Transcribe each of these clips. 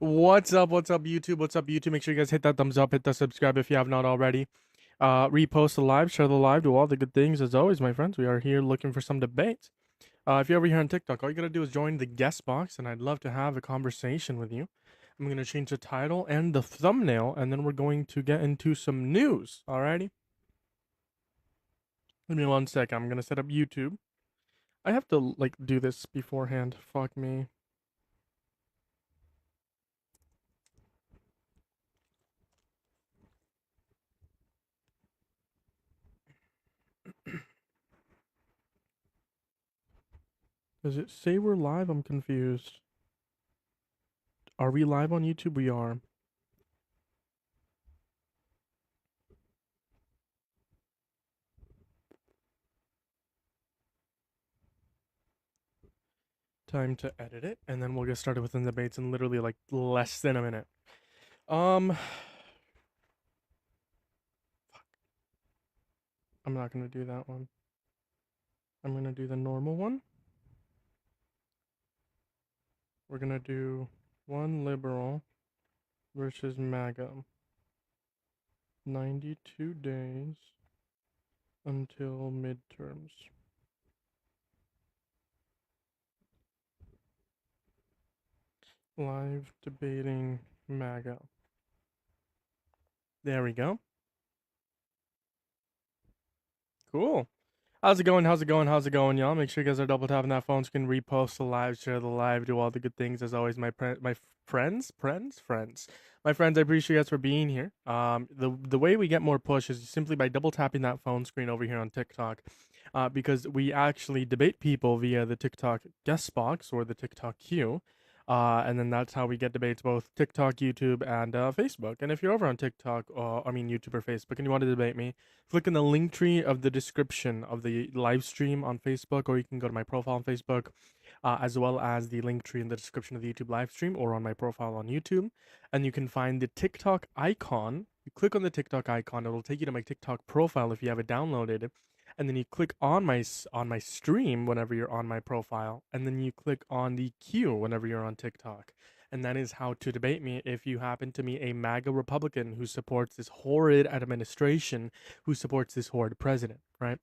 What's up? What's up, YouTube? What's up, YouTube? Make sure you guys hit that thumbs up, hit the subscribe if you have not already. Repost the live, share the live, do all the good things. As always, my friends, we are here looking for some debates. If you're over here on TikTok, all you gotta do is join the guest box, and I'd love to have a conversation with you. I'm gonna change the title and the thumbnail, and then we're going to get into some news. Alrighty? Give me 1 sec. I'm gonna set up YouTube. I have to like do this beforehand. Fuck me. Does it say we're live? I'm confused. Are we live on YouTube? We are. Time to edit it, and then we'll get started with the debates in literally like less than a minute. Um, I'm not gonna do that one. I'm gonna do the normal one. We're gonna do one liberal versus MAGA. 92 days until midterms. Live debating MAGA. There we go. Cool. How's it going? How's it going? How's it going, y'all? Make sure you guys are double tapping that phone screen, repost the live, share the live, do all the good things. As always, my friends, my friends. I appreciate you guys for being here. The way we get more push is simply by double tapping that phone screen over here on TikTok, because we actually debate people via the TikTok guest box or the TikTok queue. And then that's how we get debates both TikTok, YouTube, and Facebook. And if you're over on TikTok, YouTube or Facebook, and you want to debate me, click in the link tree of the description of the live stream on Facebook, or you can go to my profile on Facebook, as well as the link tree in the description of the YouTube live stream or on my profile on YouTube. And you can find the TikTok icon. You click on the TikTok icon, it'll take you to my TikTok profile if you have it downloaded. And then you click on my stream whenever you're on my profile, and then you click on the queue whenever you're on TikTok. And that is how to debate me if you happen to be a MAGA Republican who supports this horrid administration, who supports this horrid president, right?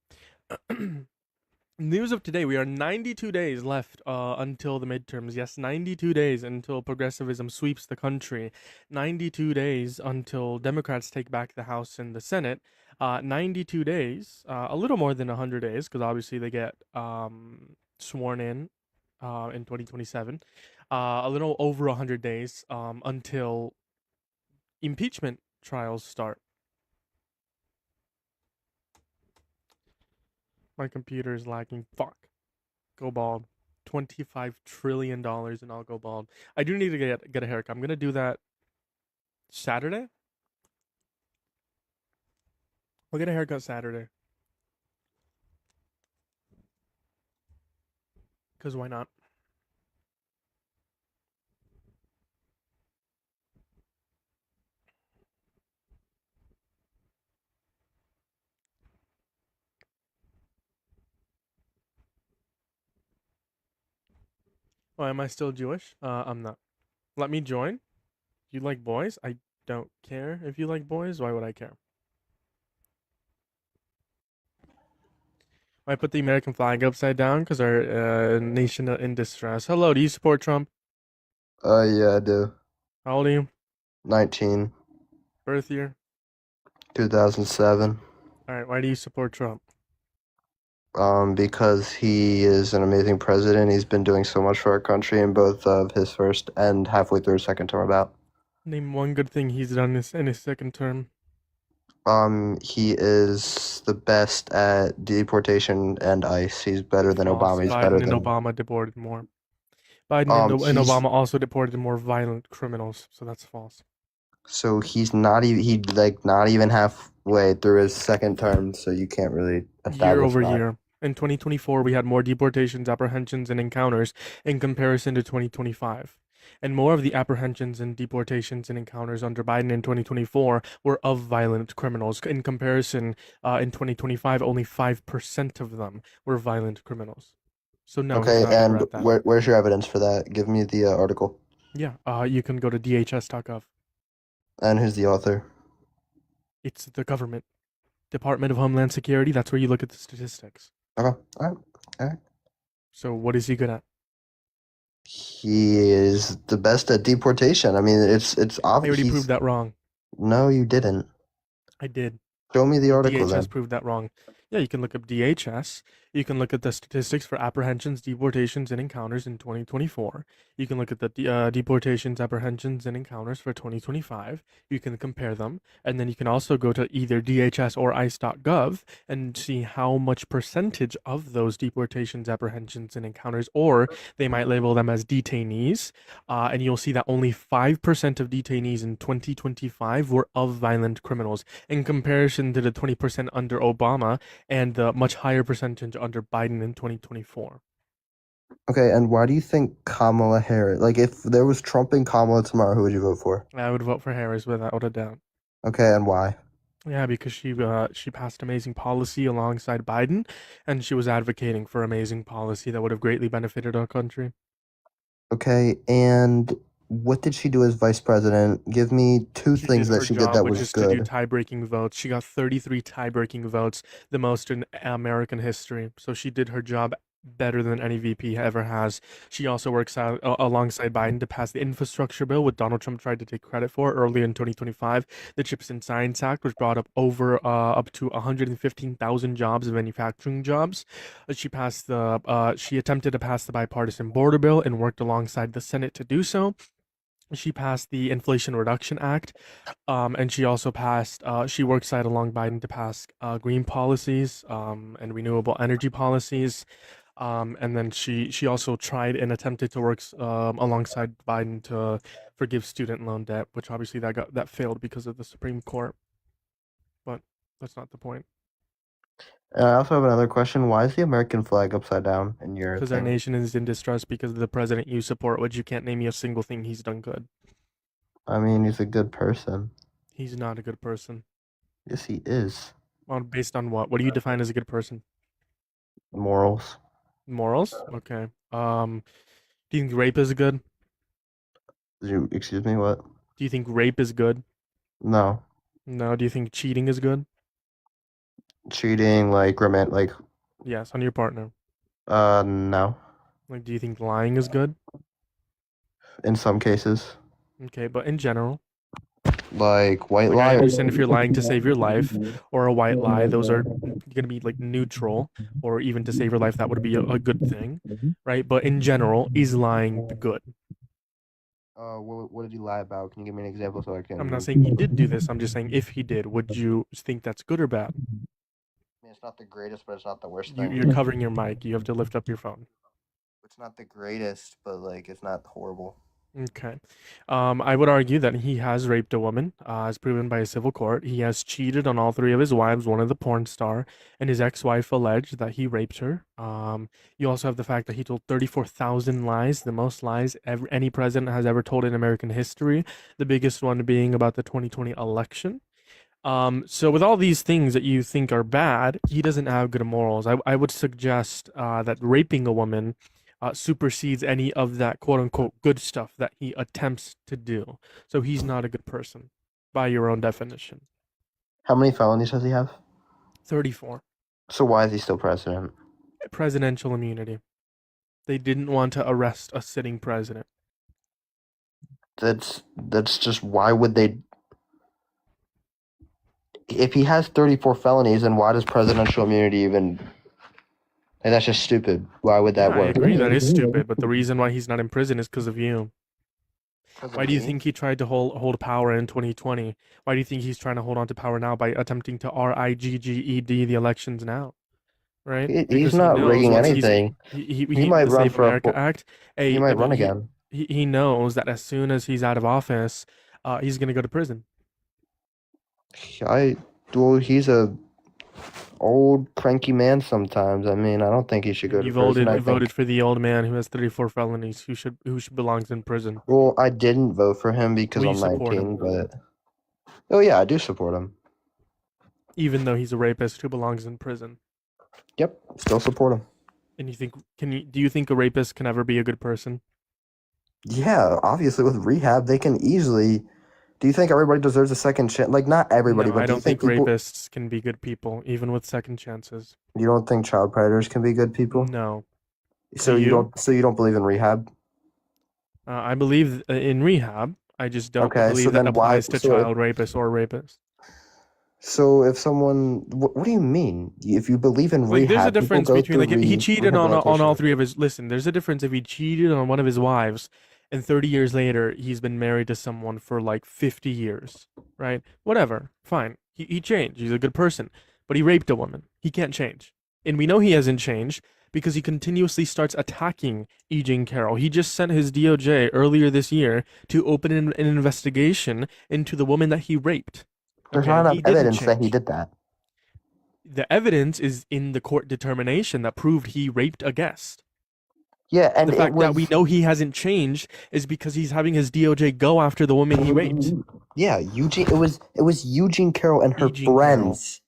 News of today, we are 92 days left until the midterms. Yes, 92 days until progressivism sweeps the country. 92 days until Democrats take back the House and the Senate. 92 days, a little more than 100 days, because obviously they get sworn in 2027. A little over 100 days until impeachment trials start. My computer is lagging. Fuck. Go bald. $25 trillion and I'll go bald. I do need to get a haircut. I'm gonna do that Saturday. I'll get a haircut Saturday. Cause why not? Oh, am I still Jewish? I'm not. Let me join. You like boys? I don't care if you like boys. Why would I care? I put the American flag upside down because our nation in distress. Hello, do you support Trump? Yeah, I do. How old are you? 19, Birth year? 2007. All right. Why do you support Trump? Because he is an amazing president. He's been doing so much for our country in both of his first and halfway through his second term about. Name one good thing he's done in his second term. He is the best at deportation and ICE. He's better than False. Obama. He's better Biden and than Obama deported more. Biden and he's Obama also deported more violent criminals, so that's false. so he's not even not even halfway through his second term, so you can't really Year establish over that. year. In 2024, we had more deportations, apprehensions, and encounters in comparison to 2025. And more of the apprehensions and deportations and encounters under Biden in 2024 were of violent criminals. In comparison, in 2025, only 5% of them were violent criminals. So no, he's Okay, not better and at that. where's your evidence for that? Give me the article. Yeah, you can go to dhs.gov. And who's the author? It's the government, Department of Homeland Security. That's where you look at the statistics. Okay, all right, all right. So what is he good at? He is the best at deportation. I mean, it's I obvious. already proved He's that wrong. no, you didn't. I did. Show me the article DHS then. proved that wrong. Yeah, you can look up DHS. You can look at the statistics for apprehensions, deportations, and encounters in 2024. You can look at the deportations, apprehensions, and encounters for 2025. You can compare them. And then you can also go to either DHS or ICE.gov and see how much percentage of those deportations, apprehensions, and encounters, or they might label them as detainees. And you'll see that only 5% of detainees in 2025 were of violent criminals in comparison to the 20% under Obama and the much higher percentage under Biden in 2024. Okay, and why do you think Kamala Harris? Like, if there was Trump and Kamala tomorrow, who would you vote for? I would vote for Harris without a doubt. Okay, and why? Yeah, because she passed amazing policy alongside Biden, and she was advocating for amazing policy that would have greatly benefited our country. Okay, and what did she do as vice president? Give me two She did things that her she did job, that which was is to do good. tie-breaking votes. She got 33 tie-breaking votes, the most in American history. So she did her job better than any VP ever has. She also works out alongside Biden to pass the infrastructure bill, which Donald Trump tried to take credit for early in 2025. The Chips and Science Act, which brought up to 115,000 jobs, manufacturing jobs. She attempted to pass the bipartisan border bill and worked alongside the Senate to do so. She passed the Inflation Reduction Act, and she also passed. She worked side along Biden to pass green policies and renewable energy policies. And then she also tried and attempted to work alongside Biden to forgive student loan debt, which obviously that failed because of the Supreme Court. But that's not the point, And I also have another question. Why is the American flag upside down in your because our thing? nation is in distress because of the president you support, which you can't name me a single thing he's done good. I mean, he's a good person. He's not a good person. Yes, he is. Based on what? What do you define as a good person? Morals. Morals? Okay. Do you think rape is good? Excuse me, what? Do you think rape is good? No. No. Do you think cheating is good? Cheating, like, like, Yes, on your partner. no. Like, do you think lying is good? In some cases. Okay, but in general, Like, white like I lie. understand if you're lying to save your life or a white lie, those are gonna be like neutral, or even to save your life, that would be a good thing, right? But in general, is lying good? What did he lie about? Can you give me an example so I I'm not can? saying he did do this. I'm just saying if he did, would you think that's good or bad? I mean, it's not the greatest, but it's not the worst You're thing. covering your mic. You have to lift up your phone. It's not the greatest, but like it's not horrible. Okay. I would argue that he has raped a woman, as proven by a civil court. He has cheated on all three of his wives, one of the porn star, and his ex-wife alleged that he raped her. You also have the fact that he told 34,000 lies, the most lies any president has ever told in American history, the biggest one being about the 2020 election. So with all these things that you think are bad, he doesn't have good morals. I would suggest that raping a woman supersedes any of that quote unquote good stuff that he attempts to do. So he's not a good person by your own definition. How many felonies does he have? 34. So why is he still president? Presidential immunity. They didn't want to arrest a sitting president. That's just why would they? If he has 34 felonies, then why does presidential immunity even? Like, that's just stupid. Why would Yeah, that I work? agree that is stupid, but the reason why he's not in prison is because of you. Because of Why do you me? think he tried to hold power in 2020? Why do you think he's trying to hold on to power now by attempting to rigged the elections now? Right? He's Because he not knows rigging once he's anything. He might the run Save for a. America Act, He a might run again. he knows that as soon as he's out of office, he's gonna go to prison. I well, he's a old cranky man sometimes. I mean, I don't think he should go And to prison. I you voted think. for the old man who has 34 felonies, who should belongs in prison. Well, I didn't vote for him because Will you I'm support him, 19, but oh yeah, I do support him. even though he's a rapist who belongs in prison? Yep, still support him. And you think do you think a rapist can ever be a good person? Yeah, obviously with rehab, they can easily. Do you think everybody deserves a second chance? Like, not everybody, No, but I do you don't think think people? rapists can be good people, even with second chances. You don't think child predators can be good people? No. Do So you you? don't. So you don't believe in rehab? I believe in rehab. I just don't Okay, so believe that then why? applies to child rapists or rapists. So if someone, what do you mean? If you believe in Like, there's a rehab, people difference go between through like if he cheated on all rehabilitation. three of his. Listen, there's a difference if he cheated on one of his wives, and 30 years later he's been married to someone for like 50 years, right? Whatever, fine. He changed. He's a good person, but he raped a woman. He can't change, and we know he hasn't changed because he continuously starts attacking E. Jean Carroll. He just sent his DOJ earlier this year to open an investigation into the woman that he raped. There's Okay, not enough he didn't evidence that he change. did that. The evidence is in the court determination that proved he raped a guest. Yeah, and The it fact that we was. know he hasn't changed is because he's having his DOJ go after the woman he raped. Yeah, Eugene. It was Eugene Carroll and her E. Jean Carroll. friends.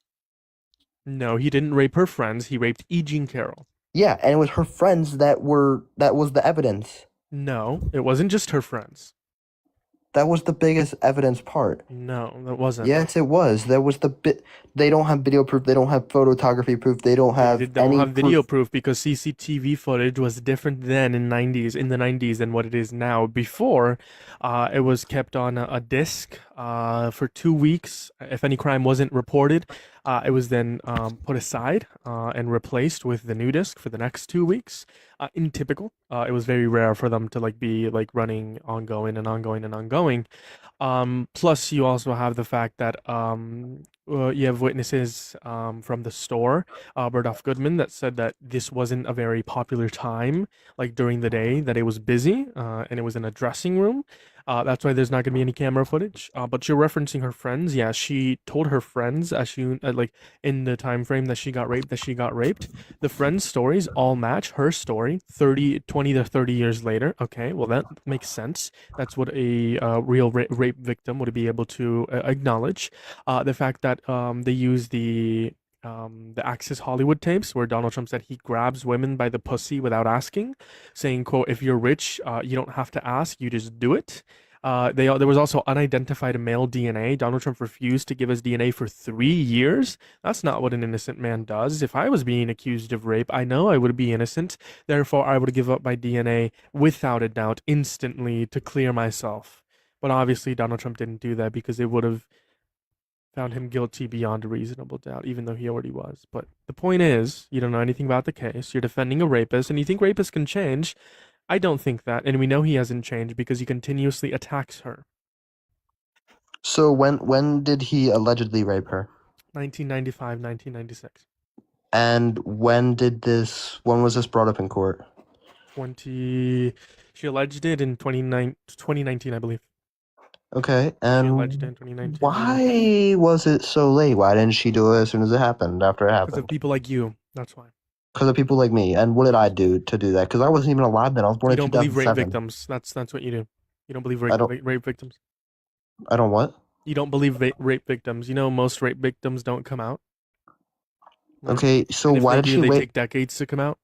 No, he didn't rape her friends. He raped E. Jean Carroll. Yeah, and it was her friends that was the evidence. No, it wasn't just her friends. That was the biggest evidence part. No, that wasn't. Yes, it was. There was the bit. They don't have video proof. They don't have photography proof. They don't They have don't any have video proof. proof because CCTV footage was different then in the 90s than what it is now. Before, it was kept on a disc for 2 weeks. If any crime wasn't reported, it was then put aside and replaced with the new disc for the next 2 weeks. In typical, it was very rare for them to like be like running ongoing and ongoing and ongoing. Plus, you also have the fact that you have witnesses from the store, Berdoff Goodman, that said that this wasn't a very popular time, like during the day, that it was busy and it was in a dressing room. That's why there's not going to be any camera footage. But you're referencing her friends. Yeah, she told her friends as she like in the time frame that she got raped, that she got raped. The friends' stories all match her story 30, 20 to 30 years later. Okay, well, that makes sense. That's what a real rape victim would be able to acknowledge. The fact that they use the Access Hollywood tapes where Donald Trump said he grabs women by the pussy without asking, saying, "quote If you're rich, you don't have to ask, you just do it." There was also unidentified male DNA. Donald Trump refused to give his DNA for 3 years. That's not what an innocent man does. If I was being accused of rape, I know I would be innocent. Therefore, I would give up my DNA without a doubt instantly to clear myself. But obviously, Donald Trump didn't do that because it would have found him guilty beyond a reasonable doubt, even though he already was. But the point is, you don't know anything about the case. You're defending a rapist, and you think rapists can change. I don't think that, and we know he hasn't changed because he continuously attacks her. So when did he allegedly rape her? 1995, 1996, And when was this brought up in court? 20. She alleged it in 2019, I believe. Okay, She alleged it and in 2019 why was it so late? Why didn't she do it as soon as it happened, after it because of happened? people like you. That's why. Because of people like me. And what did I Yes. do to do that? Because I wasn't even alive then. I was born You in don't believe rape 2007. victims. That's what you do. You don't believe I don't. rape victims. I don't what? You don't believe rape victims. You know most rape victims don't come out, right? Okay, so And if why they did do, she they wait? take decades to come out.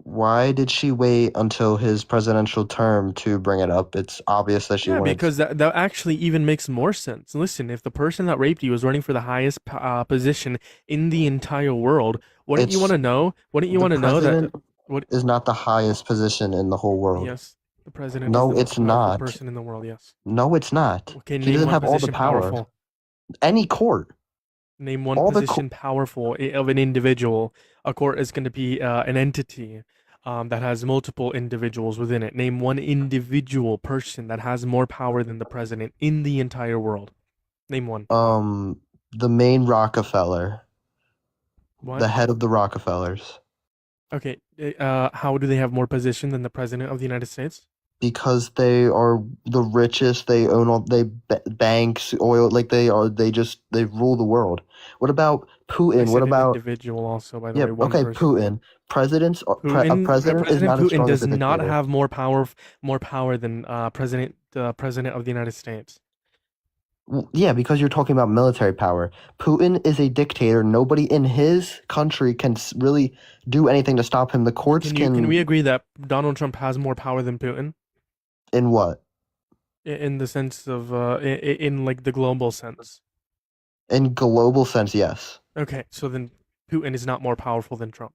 Why did she wait until his presidential term to bring it up? It's obvious that she Yeah, wanted. because that actually even makes more sense. Listen, if the person that raped you is running for the highest position in the entire world, wouldn't you want It's to know? Wouldn't you the want to know that? president What? is not the highest position in the whole world. Yes, the president is No, the most it's powerful not. person in the world. Yes. No, it's not. Okay, He name doesn't one have all the position power. powerful. Any court, Name one all the position powerful of an individual. A court is going to be an entity that has multiple individuals within it. Name one individual person that has more power than the president in the entire world. Name one. the main Rockefeller, What? the head of the Rockefellers, Okay. How do they have more position than the president of the United States? because they are the richest. They own all banks, oil. Like they rule the world. What about I Putin? What said an about individual also, by the yeah? way, one Okay, person. Putin. A president is President not as Putin strong as does a not dictator. have more power than president of the United States. Well, yeah, because you're talking about military power. Putin is a dictator. Nobody in his country can really do anything to stop him. The courts Can we can. agree that Donald Trump has more power than Putin? In what? In the sense of in like the global sense. In global sense, yes. Okay, so then Putin is not more powerful than Trump.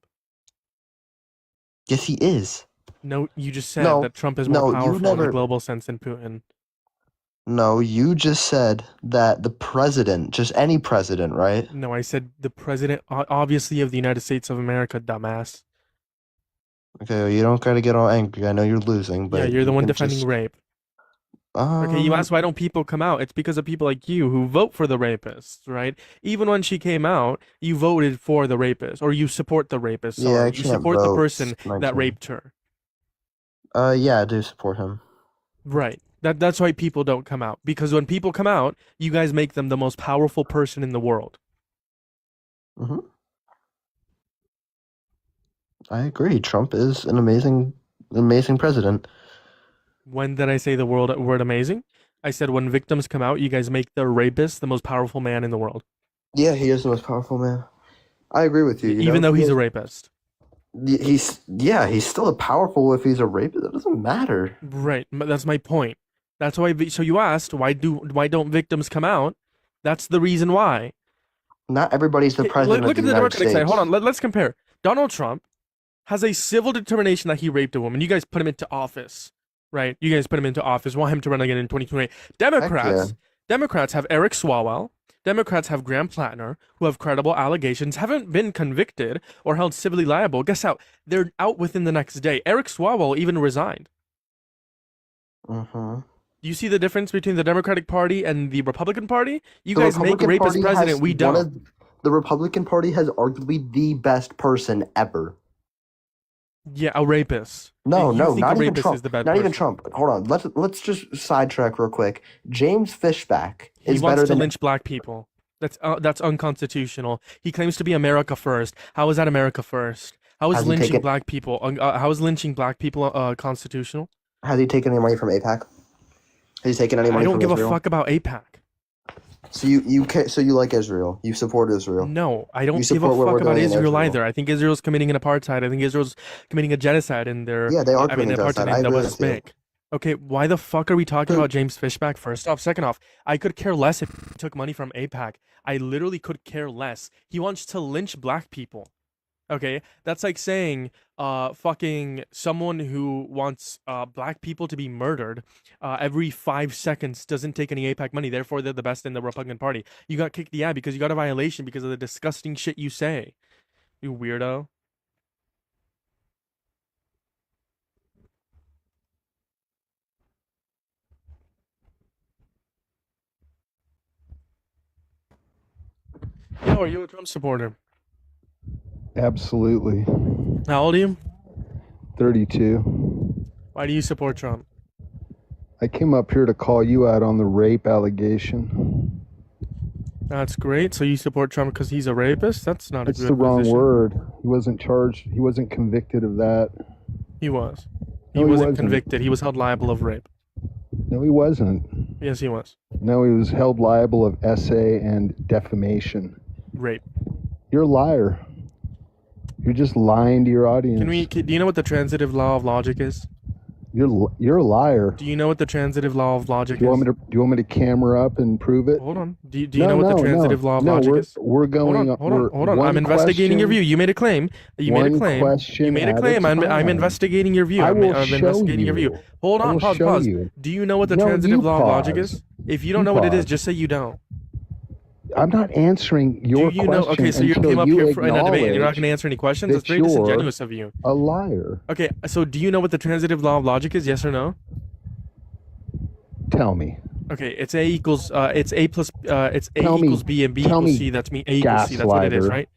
Yes, he is. No, you just said No, that Trump is more no, you powerful in the never. global sense than Putin. No, you just said that the president, just any president, right? No, I said the president, obviously of the United States of America, dumbass. Okay, well, you don't gotta get all angry. I know you're losing, Yeah, but you're the you one can defending just rape. Okay, you um asked why don't people come out? It's because of people like you who vote for the rapists, right? Even when she came out, you voted for the rapist, or you support the rapist. yeah, I Sorry, you can't support the vote. person It's that 19. raped her. Yeah, I do support him. Right. That's why people don't come out. Because when people come out, you guys make them the most powerful person in the world. Hmm. I agree. Trump is an amazing president. When did I say the word amazing? I said when victims come out, you guys make the rapist the most powerful man in the world. Yeah, he is the most powerful man. I agree with you. You Even know, though he he's a is. rapist. He's still a powerful if he's a rapist. That doesn't matter. Right. That's my point. That's why so you asked why don't victims come out? That's the reason why. Not everybody's the Okay, president of look the at the United Democratic side. Hold on. States. Let's compare. Donald Trump has a civil determination that he raped a woman. You guys put him into office, right? You guys put him into office. Want him to run again in 2028. Heck yeah. Democrats have Eric Swalwell. Democrats have Graham Plattner, who have credible allegations, haven't been convicted or held civilly liable. Guess out. They're out within the next day. Eric Swalwell even resigned. Mm-hmm. Do you see the difference between the Democratic Party and the Republican Party? You The guys make Republican rapist Party president. has We one don't. of the Republican Party has arguably the best person ever. Yeah, a rapist. No, You no, think a not even rapist is Trump. the bad Not even person. Trump. Hold on. Let's just sidetrack real quick. James Fishback He is wants better to than lynch black people. That's unconstitutional. He claims to be America first. How is that America first? How is has he lynching taken black people? How is lynching black people constitutional? has he taken any money from APAC? Has he taken any I money don't from give a Israel? fuck about APAC. So you like Israel. You support Israel. No, I You don't give a support what we're fuck about doing in Israel Israel. either. I think Israel's committing an apartheid. I think Israel's committing a genocide in their. Yeah, they are I mean, committing apartheid genocide. I in the agree West with you. Bank. Okay, why the fuck are we talking So about James Fishback? First off, second off, I could care less if he took money from APAC. I literally could care less. He wants to lynch black people. Okay, that's like saying, fucking someone who wants black people to be murdered, every 5 seconds doesn't take any APAC money. Therefore, they're the best in the Republican Party. You got kicked, yeah, because you got a violation because of the disgusting shit you say. You weirdo. Yo, are you a Trump supporter? Absolutely. How old are you? 32. Why do you support Trump? I came up here to call you out on the rape allegation. That's great. So you support Trump because he's a rapist? That's not a That's the good wrong position. word. He wasn't charged. He wasn't convicted of that. He was. He No, he wasn't wasn't. convicted. He was held liable of rape. No, he wasn't. Yes, he was. No, he was held liable of essay and defamation. Rape. You're a liar. You're just lying to your audience. Do you know what the transitive law of logic is? You're a liar. Do you know what the transitive law of logic Do you is? want me to camera up and prove it? Hold on. Do you know what the transitive law of logic is? We're going. Hold on. I'm investigating your view. You made a claim. You made a claim. You made a claim. I'm investigating your view. I'm investigating your view. Hold on. Pause. Do you know what the transitive law of logic is? If you don't know what it is, just say you don't. I'm not answering your Do you know? question Okay, so you until came up you here in a debate and you're not acknowledge going to answer any questions? that That's very you're disingenuous of you. a liar. Okay, so do you know what the transitive law of logic is? Yes or no? Tell me. Okay, it's A equals it's A plus it's A Tell me- equals B and B tell equals me, C. That's me. A equals C. That's what it is, gaslighter. right?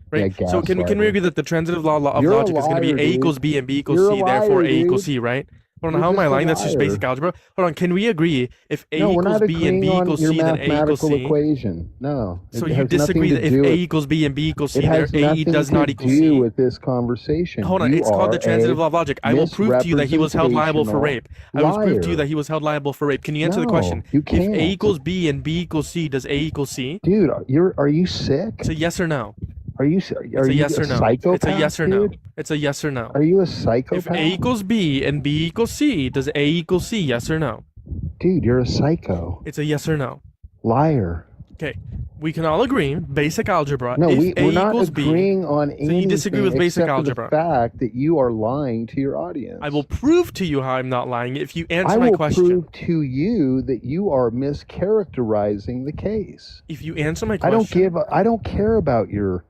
Right. Yeah, So can we gaslighter. agree that the transitive law of You're a logic is going to be liar, A dude. equals B and B equals You're a C, therefore liar, A equals dude. C, right? Hold on, You're how am I just a lying? That's just liar. basic algebra. Hold on, can we agree if A No, we're equals not B and agreeing B on equals your C, then A equals mathematical C? equation. No. So it you has disagree nothing that to if do A with- equals B and B equals C, It has there A nothing does not to equal do C? with this conversation. Hold on, You it's called the are transitive a law of logic. I will prove to you that he was held liable for rape. I will prove to you liar. that he was held liable for rape. Can you answer the question? No, you If A can't. equals B and B equals C, does A equal C? Dude, are you sick? So yes or no? Are you It's a you yes a or no. psychopath, It's a yes or no. dude? It's a yes or no. Are you a If psychopath? A equals B and B equals C, does A equal C? Yes or no? Dude, you're a psycho. It's a yes or no. Liar. Okay. We can all agree, basic algebra. No, if we're A not equals B, agreeing on so anything you disagree with basic except for algebra. the fact that you are lying to your audience. I will prove to you how I'm not lying if you I answer my will question. prove to you that you are mischaracterizing the case. If you answer my question, I don't care about your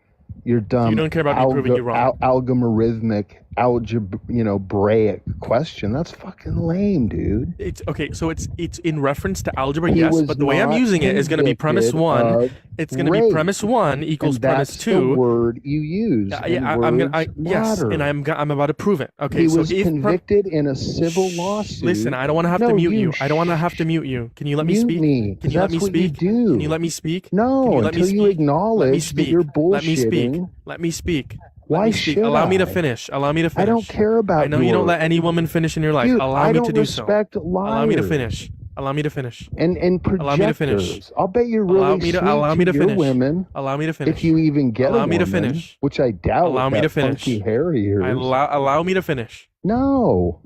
dumb. You don't care about me proving you wrong. Algorithmic, algebraic question. That's fucking lame, dude. It's okay. So it's in reference to algebra, He yes. was But the way I'm not using it is going to be premise convicted one. of It's going to be rape. premise one equals And premise that's two. the word you use. I'm gonna. Yes, matter. and I'm about to prove it. Okay. He so was if convicted in a civil lawsuit. Listen, I don't want to have to mute you. I don't want to have to mute you. Can you let me Mute speak? me, Can you let me that's what you speak? do. Can you let me speak? No, Can you let me until you speak? acknowledge Let me that speak. you're Let me speak. bullshitting. Let me speak. Why Let me speak. should Allow me to I? finish. Allow me to finish. I don't care about I know you don't your- let any woman finish in your life. Dude, Allow me to do so. respect liars. Allow me to finish. Allow me to finish. And projectors. Allow me to finish. I'll bet you're really Allow me to sweet allow me to your finish. women. Allow me to finish. If you even get Allow a me to woman, finish. which I doubt. Allow with me that to finish. funky hair of yours. Allow me to finish. No,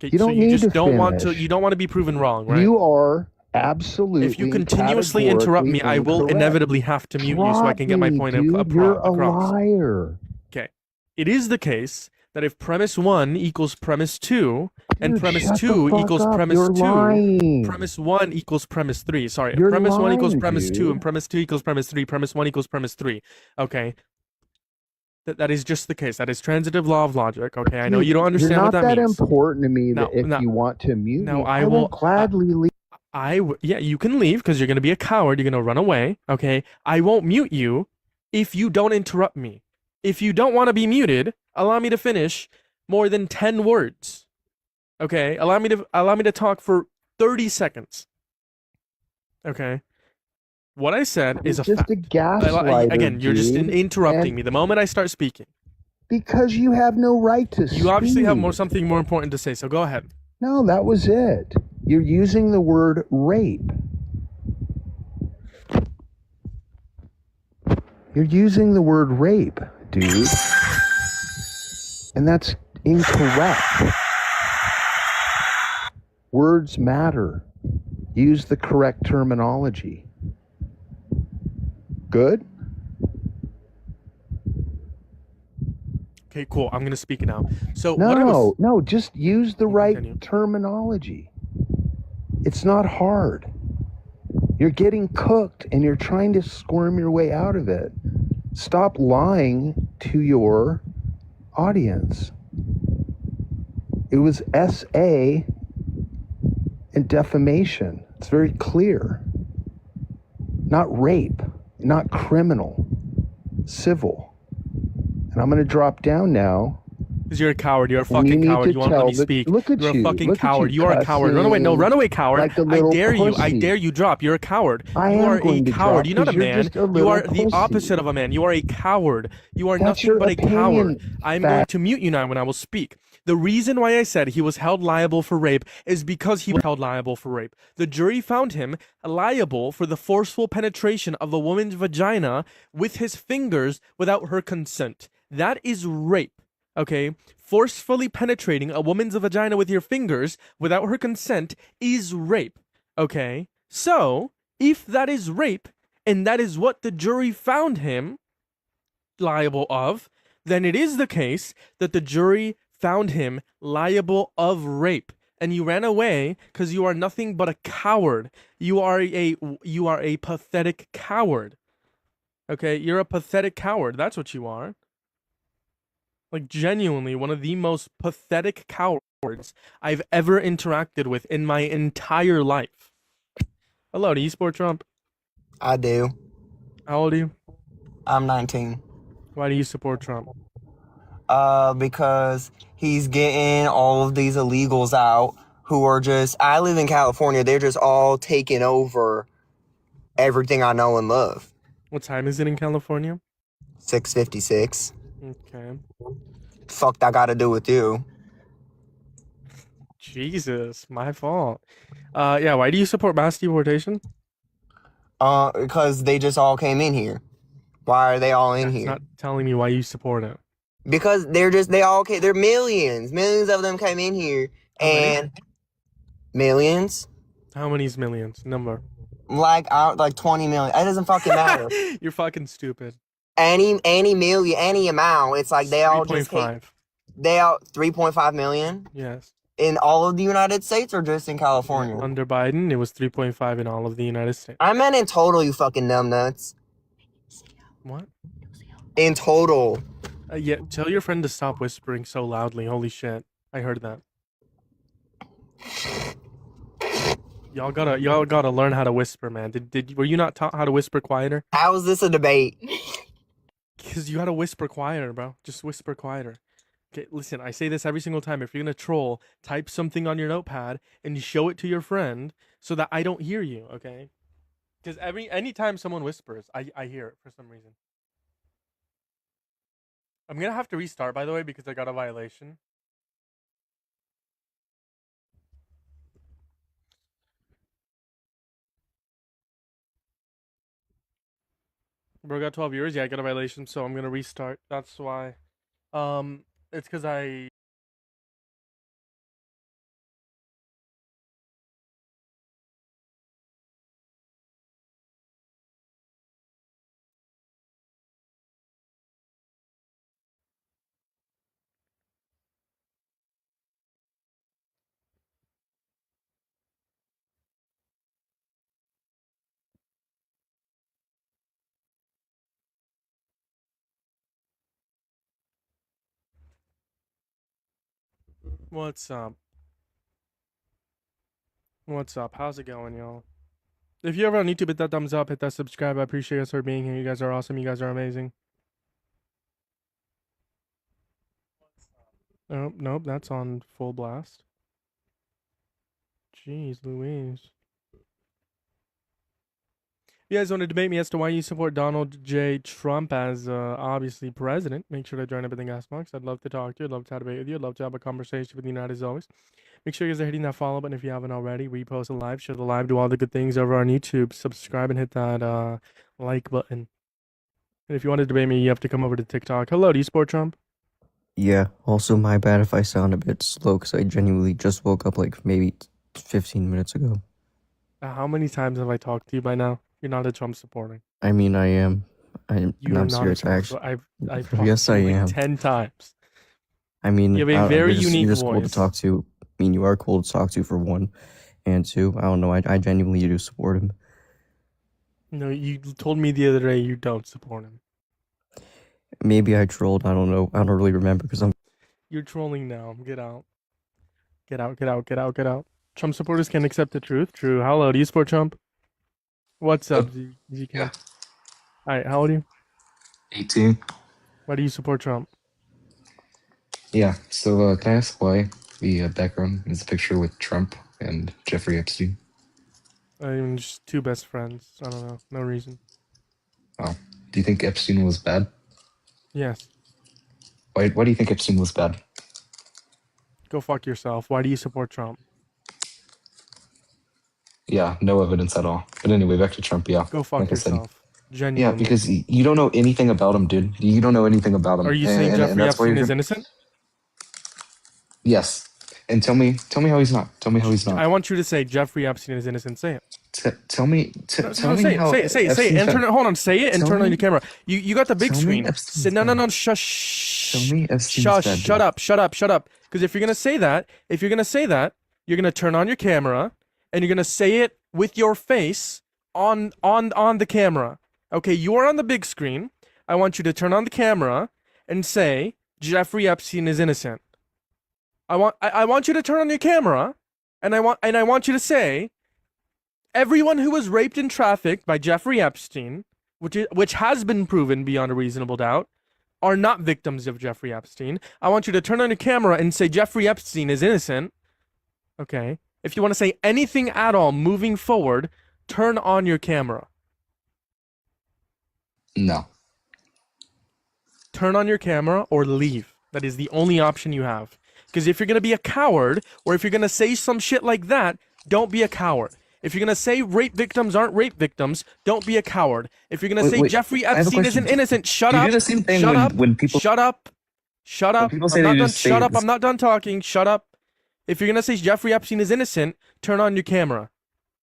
Okay, you don't so you need just to don't want to. finish. You don't want to be proven wrong, right? You are absolutely. If you continuously interrupt me, I will categorically inevitably have to mute you so I can get my point dude. You're a across. liar. Okay. It is the case that if premise one equals premise two, and Dude, premise shut the two fuck equals up. premise You're two, lying. premise one equals premise three. Sorry, You're premise one equals lying, premise two, dude. and premise two equals premise three. Premise one equals premise three. Okay. That is just the case. That is transitive law of logic. Okay, I know Dude, you don't understand you're what not that means. important to me No, that if no. you want to mute No, me, I will will- gladly leave. Yeah, you can leave because you're gonna be a coward. You're gonna run away. Okay, I won't mute you if you don't interrupt me. If you don't want to be muted, allow me to finish more than 10 words. Okay, allow me to talk for 30 seconds. Okay, what I said is a just fact. a gaslighter. Again, you're just dude, interrupting and me the moment I start speaking. because you have no right to speak. You obviously have something more important to say, so go ahead. No, that was it. You're using the word rape. You're using the word rape, dude. And that's incorrect. Words matter. Use the correct terminology. Good? Okay, cool. I'm gonna speak now. So what I No, was, no, just use the right Continue. terminology. It's not hard. You're getting cooked and you're trying to squirm your way out of it. Stop lying to your audience. It was SA and defamation. It's very clear. Not rape, not criminal, civil. And I'm going to drop down now. because you're a coward. You're a And you fucking need coward. to You won't let me tell the- speak. look at You're you. a fucking Look at coward. you You are a coward. Run away. No, cussing run away, coward. like a I little dare you. I pussy. dare you drop. You're a coward. I You am are a going to coward. drop You're not a 'cause you're man. just a You little are the pussy. opposite of a man. You are a coward. You are That's nothing your but a opinion, coward. I'm going fat. to mute you now when I will speak. The reason why I said he was held liable for rape is because he was held liable for rape. The jury found him liable for the forceful penetration of a woman's vagina with his fingers without her consent. That is rape. Okay? Forcefully penetrating a woman's vagina with your fingers without her consent is rape. Okay? So, if that is rape, and that is what the jury found him liable of, then it is the case that the jury found him liable of rape. And you ran away because you are nothing but a coward. You are a pathetic coward. Okay? You're a pathetic coward. That's what you are. Like, genuinely, one of the most pathetic cowards I've ever interacted with in my entire life. Hello, do you support Trump? I do. How old are you? I'm 19. Why do you support Trump? Because he's getting all of these illegals out who are just, I live in California, they're just all taking over everything I know and love. What time is it in California? 6:56. Okay. Fuck that got to do with you. Jesus, my fault. Yeah, why do you support mass deportation? Because they just all came in here. Why are they all in That's here? not telling me why you support it. Because they're millions. Millions of them came in here. How many? And millions? How many's millions? Number. Like 20 million. It doesn't fucking matter. You're fucking stupid. Any million, any amount. It's like they all just came. 3.5. They all 3.5 million Yes. in all of the United States or just in California? Under Biden, it was 3.5 in all of the United States. I meant in total, you fucking numbnuts. What? In total. Yeah, tell your friend to stop whispering so loudly. Holy shit. I heard that. Y'all gotta learn how to whisper, man. Were you not taught how to whisper quieter? How is this a debate? Cause you gotta whisper quieter, bro. Just whisper quieter. Okay, listen, I say this every single time. If you're gonna troll, type something on your notepad and you show it to your friend so that I don't hear you, okay? Because anytime someone whispers, I hear it for some reason. I'm gonna have to restart, by the way, because I got a violation. Bro, got 12 viewers. Yeah, I got a violation, so I'm gonna restart. That's why. It's because I. What's up? What's up? How's it going, y'all? If you're ever on YouTube, hit that thumbs up, hit that subscribe. I appreciate you guys for being here. You guys are awesome. You guys are amazing. Oh, nope, that's on full blast. Jeez Louise. You guys want to debate me as to why you support Donald J. Trump as obviously president? Make sure to join up in the gas box. I'd love to talk to you. I'd love to have a debate with you. I'd love to have a conversation with you, not as always. Make sure you guys are hitting that follow button if you haven't already. Repost the live, share the live, do all the good things over on YouTube. Subscribe and hit that like button. And if you want to debate me, you have to come over to TikTok. Hello, do you support Trump? Yeah, also my bad if I sound a bit slow because I genuinely just woke up like maybe 15 minutes ago. How many times have I talked to you by now? You're not a Trump supporter. I mean, I am. You are I'm not serious. a Trump Actually, supporter. I've talked yes, to I you like am. 10 times. I mean, You have a very unique you're just cool to voice. talk to. I mean, you are cool to talk to for one, and two, I don't know. I genuinely do support him. No, you told me the other day you don't support him. Maybe I trolled. I don't know. I don't really remember because I'm. You're trolling now. Get out. Get out, get out, get out, get out. Trump supporters can accept the truth. True. Hello, do you support Trump? What's up, ZK? Yeah. Alright, how old are you? 18. Why do you support Trump? Yeah. So can I ask why the background is a picture with Trump and Jeffrey Epstein? I mean, just two best friends. I don't know. No reason. Oh. Do you think Epstein was bad? Yes. Why do you think Epstein was bad? Go fuck yourself. Why do you support Trump? Yeah, no evidence at all. But anyway, back to Trump. Yeah. Go fuck like I said. yourself. Yeah, Genuinely. because you don't know anything about him, dude. You don't know anything about him. Are you saying Jeffrey that's why Epstein you're is innocent? Yes. And tell me how he's not. Tell me how he's not. I want you to say Jeffrey Epstein is innocent. Say it. Tell me No, tell me say how it. Say it. Say it. Epstein's And turn bad. it. Hold on. Say it and Tell turn on me- your camera. You got the big tell me screen. Epstein's Say, no. bad. Shush. Tell me Epstein's Shush. bad, Shut dude. up. Shut up. Because if you're gonna say that, you're gonna turn on your camera and you're gonna say it with your face on the camera. Okay, you are on the big screen. I want you to turn on the camera and say Jeffrey Epstein is innocent. I want you to turn on your camera and I want you to say everyone who was raped and trafficked by Jeffrey Epstein, which has been proven beyond a reasonable doubt, are not victims of Jeffrey Epstein. I want you to turn on your camera and say Jeffrey Epstein is innocent. Okay. If you want to say anything at all moving forward, turn on your camera. No. Turn on your camera or leave. That is the only option you have. Because if you're going to be a coward or if you're going to say some shit like that, don't be a coward. If you're gonna say rape victims aren't rape victims, don't be a coward. If you're gonna say Wait, Jeffrey I have a Epstein isn't question. innocent, shut Do you up. do the same thing Shut up. when people Shut up. Shut when up. people say I'm they not done. just say Shut up. I'm not done talking. Shut up. If you're gonna say Jeffrey Epstein is innocent, turn on your camera.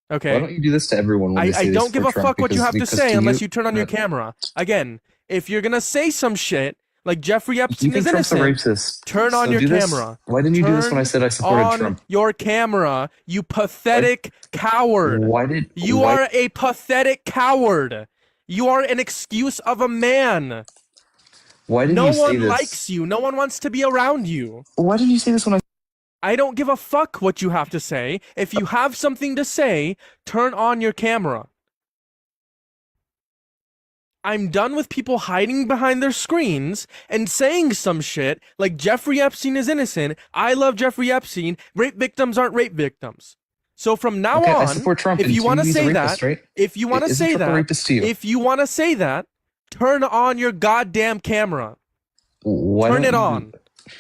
Okay. Why don't you do this to everyone when they say I they don't give a support Trump? fuck what you have to Because say to unless you turn on your that- camera. Again, if you're gonna say some shit like Jeffrey you Epstein think is Trump's a innocent, racist. turn on So your do this. camera. Why didn't you do this when I said I supported on Trump? your camera, you pathetic coward. You why are a pathetic coward. You are an excuse of a man. didn't No you say one this? likes you. No one wants to be around you. Why didn't you say this when I don't give a fuck what you have to say. If you have something to say, turn on your camera. I'm done with people hiding behind their screens and saying some shit like Jeffrey Epstein is innocent. I love Jeffrey Epstein. Rape victims aren't rape victims. So from now Okay, on, I support Trump, if and you to want you, to he's a say rapist, that, right? if you want to Isn't say Trump a that, rapist to you? if you want to say that, turn on your goddamn camera. Why Turn don't it you- on.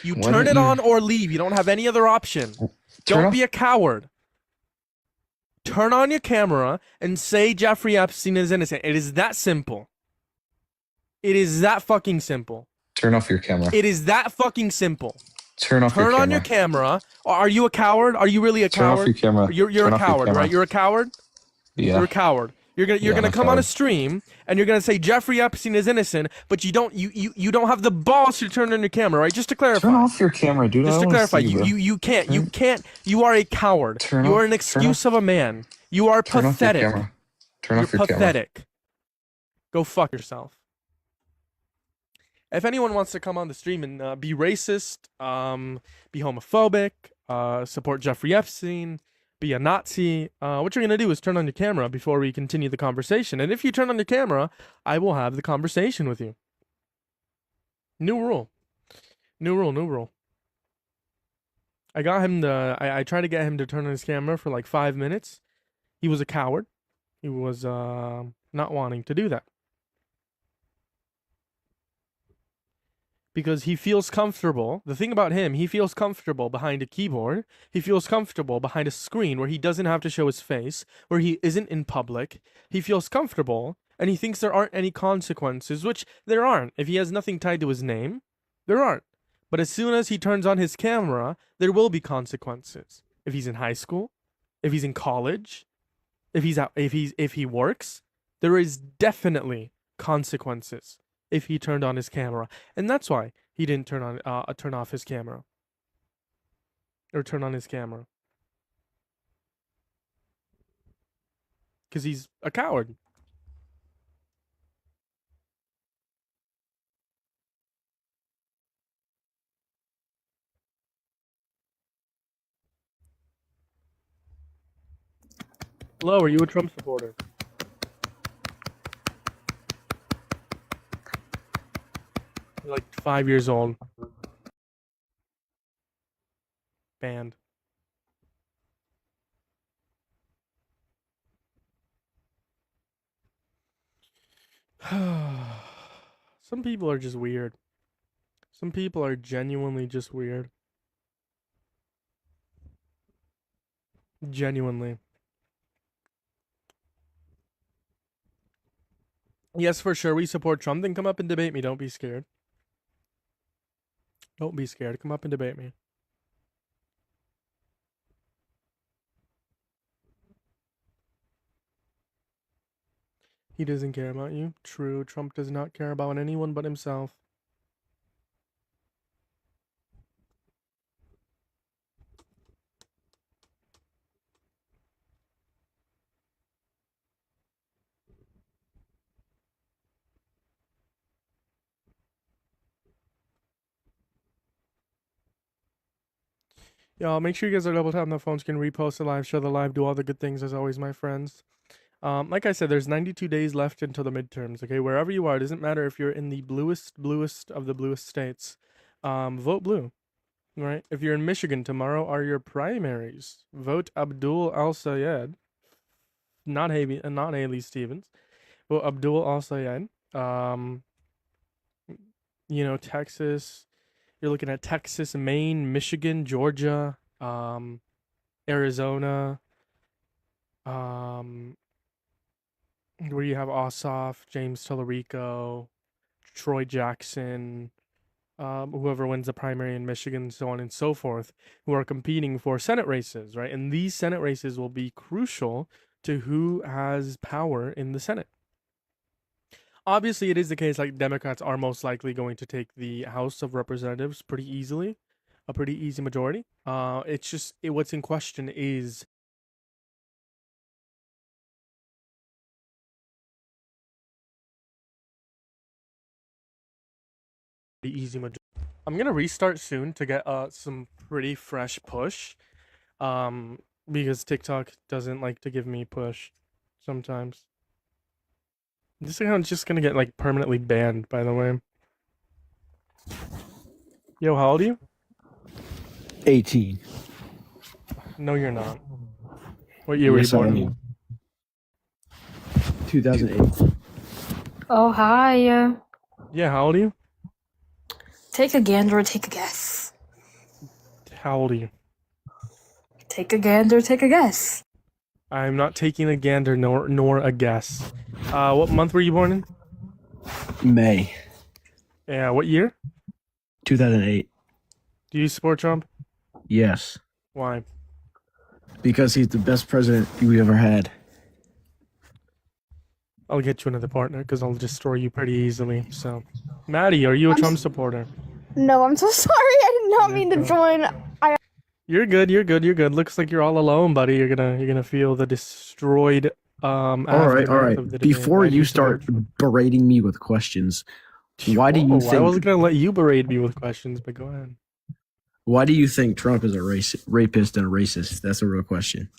You why turn don't it you- on or leave. You don't have any other option. Turn Don't off- be a coward. Turn on your camera and say Jeffrey Epstein is innocent. It is that simple. It is that fucking simple. Turn off your camera. It is that fucking simple. Turn off your Turn camera. on your camera. Are you a coward? Are you really a Turn off coward? your camera. You're Turn a off your coward, camera. right? You're a coward? Yeah. You're a coward. You're Yeah, gonna I'm a come on a coward. stream and you're gonna say Jeffrey Epstein is innocent, but you don't have the balls to turn on your camera, right? Just to clarify. Turn off your camera, dude. Just I to don't wanna clarify, see you, bro. you can't. You are a coward. Turn You off- are an turn excuse off- of a man. You are Turn off your pathetic. camera. Turn You're off your camera. pathetic. Go fuck yourself. If anyone wants to come on the stream and be racist, be homophobic, support Jeffrey Epstein, be a Nazi, what you're gonna do is turn on your camera before we continue the conversation. And if you turn on your camera, I will have the conversation with you. New rule. New rule, new rule. I got him to, I tried to get him to turn on his camera for like 5 minutes. He was a coward. He was not wanting to do that. Because he feels comfortable. The thing about him, he feels comfortable behind a keyboard. He feels comfortable behind a screen where he doesn't have to show his face, where he isn't in public. He feels comfortable, and he thinks there aren't any consequences, which there aren't. If he has nothing tied to his name, there aren't. But as soon as he turns on his camera, there will be consequences. If he's in high school, if he's in college, if he works, there is definitely consequences if he turned on his camera. And that's why he didn't turn off his camera. Or turn on his camera. Because he's a coward. Hello, are you a Trump supporter? You're like 5 years old. Banned. Some people are just weird. Some people are genuinely just weird. Genuinely. Yes, for sure, we support Trump. Then come up and debate me. Don't be scared. Don't be scared. Come up and debate me. He doesn't care about you. True. Trump does not care about anyone but himself. Y'all, make sure you guys are double tapping the phones, can repost the live, share the live, do all the good things as always, my friends. Like I said, there's 92 days left until the midterms, okay? Wherever you are, it doesn't matter if you're in the bluest of the bluest states. Vote blue, right? If you're in Michigan, tomorrow are your primaries. Vote Abdul Al-Sayed, not Haley Stevens. Vote Abdul Al-Sayed. You know, Texas. You're looking at Texas, Maine, Michigan, Georgia, Arizona, where you have Ossoff, James Tallarico, Troy Jackson, whoever wins the primary in Michigan, so on and so forth, who are competing for Senate races, right? And these Senate races will be crucial to who has power in the Senate. Obviously, it is the case like Democrats are most likely going to take the House of Representatives pretty easily, a pretty easy majority. It's just what's in question is the easy majority. I'm gonna restart soon to get some pretty fresh push, because TikTok doesn't like to give me push sometimes. This account's just gonna get like permanently banned, by the way. Yo, how old are you? 18. No, you're not. What year were you Yes, I born? am. 2008. Oh, hi. Yeah, how old are you? Take a gander, take a guess. How old are you? Take a gander, take a guess. I'm not taking a gander nor a guess. What month were you born in? May Yeah, what year? 2008. Do you support Trump? Yes, Why? because he's the best president we ever had. I'll get you another partner because I'll destroy you pretty easily. So, Maddie, are you a Trump supporter? No, I'm so sorry. I did not mean to join. You're good. You're good. You're good. Looks like you're all alone, buddy. You're gonna feel the destroyed All right. aftermath of the debate. Before Why do you support start Trump? berating me with questions, why do you I think? wasn't gonna let you berate me with questions, but go ahead. Why do you think Trump is a rapist and a racist? That's a real question.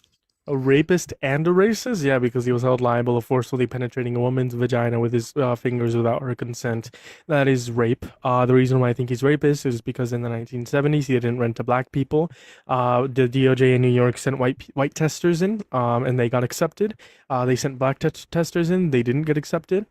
A rapist and a racist? Yeah, because he was held liable of forcefully penetrating a woman's vagina with his fingers without her consent. That is rape. The reason why I think he's rapist is because in the 1970s he didn't rent to black people. The DOJ in New York sent white testers in, and they got accepted. They sent black testers in, they didn't get accepted.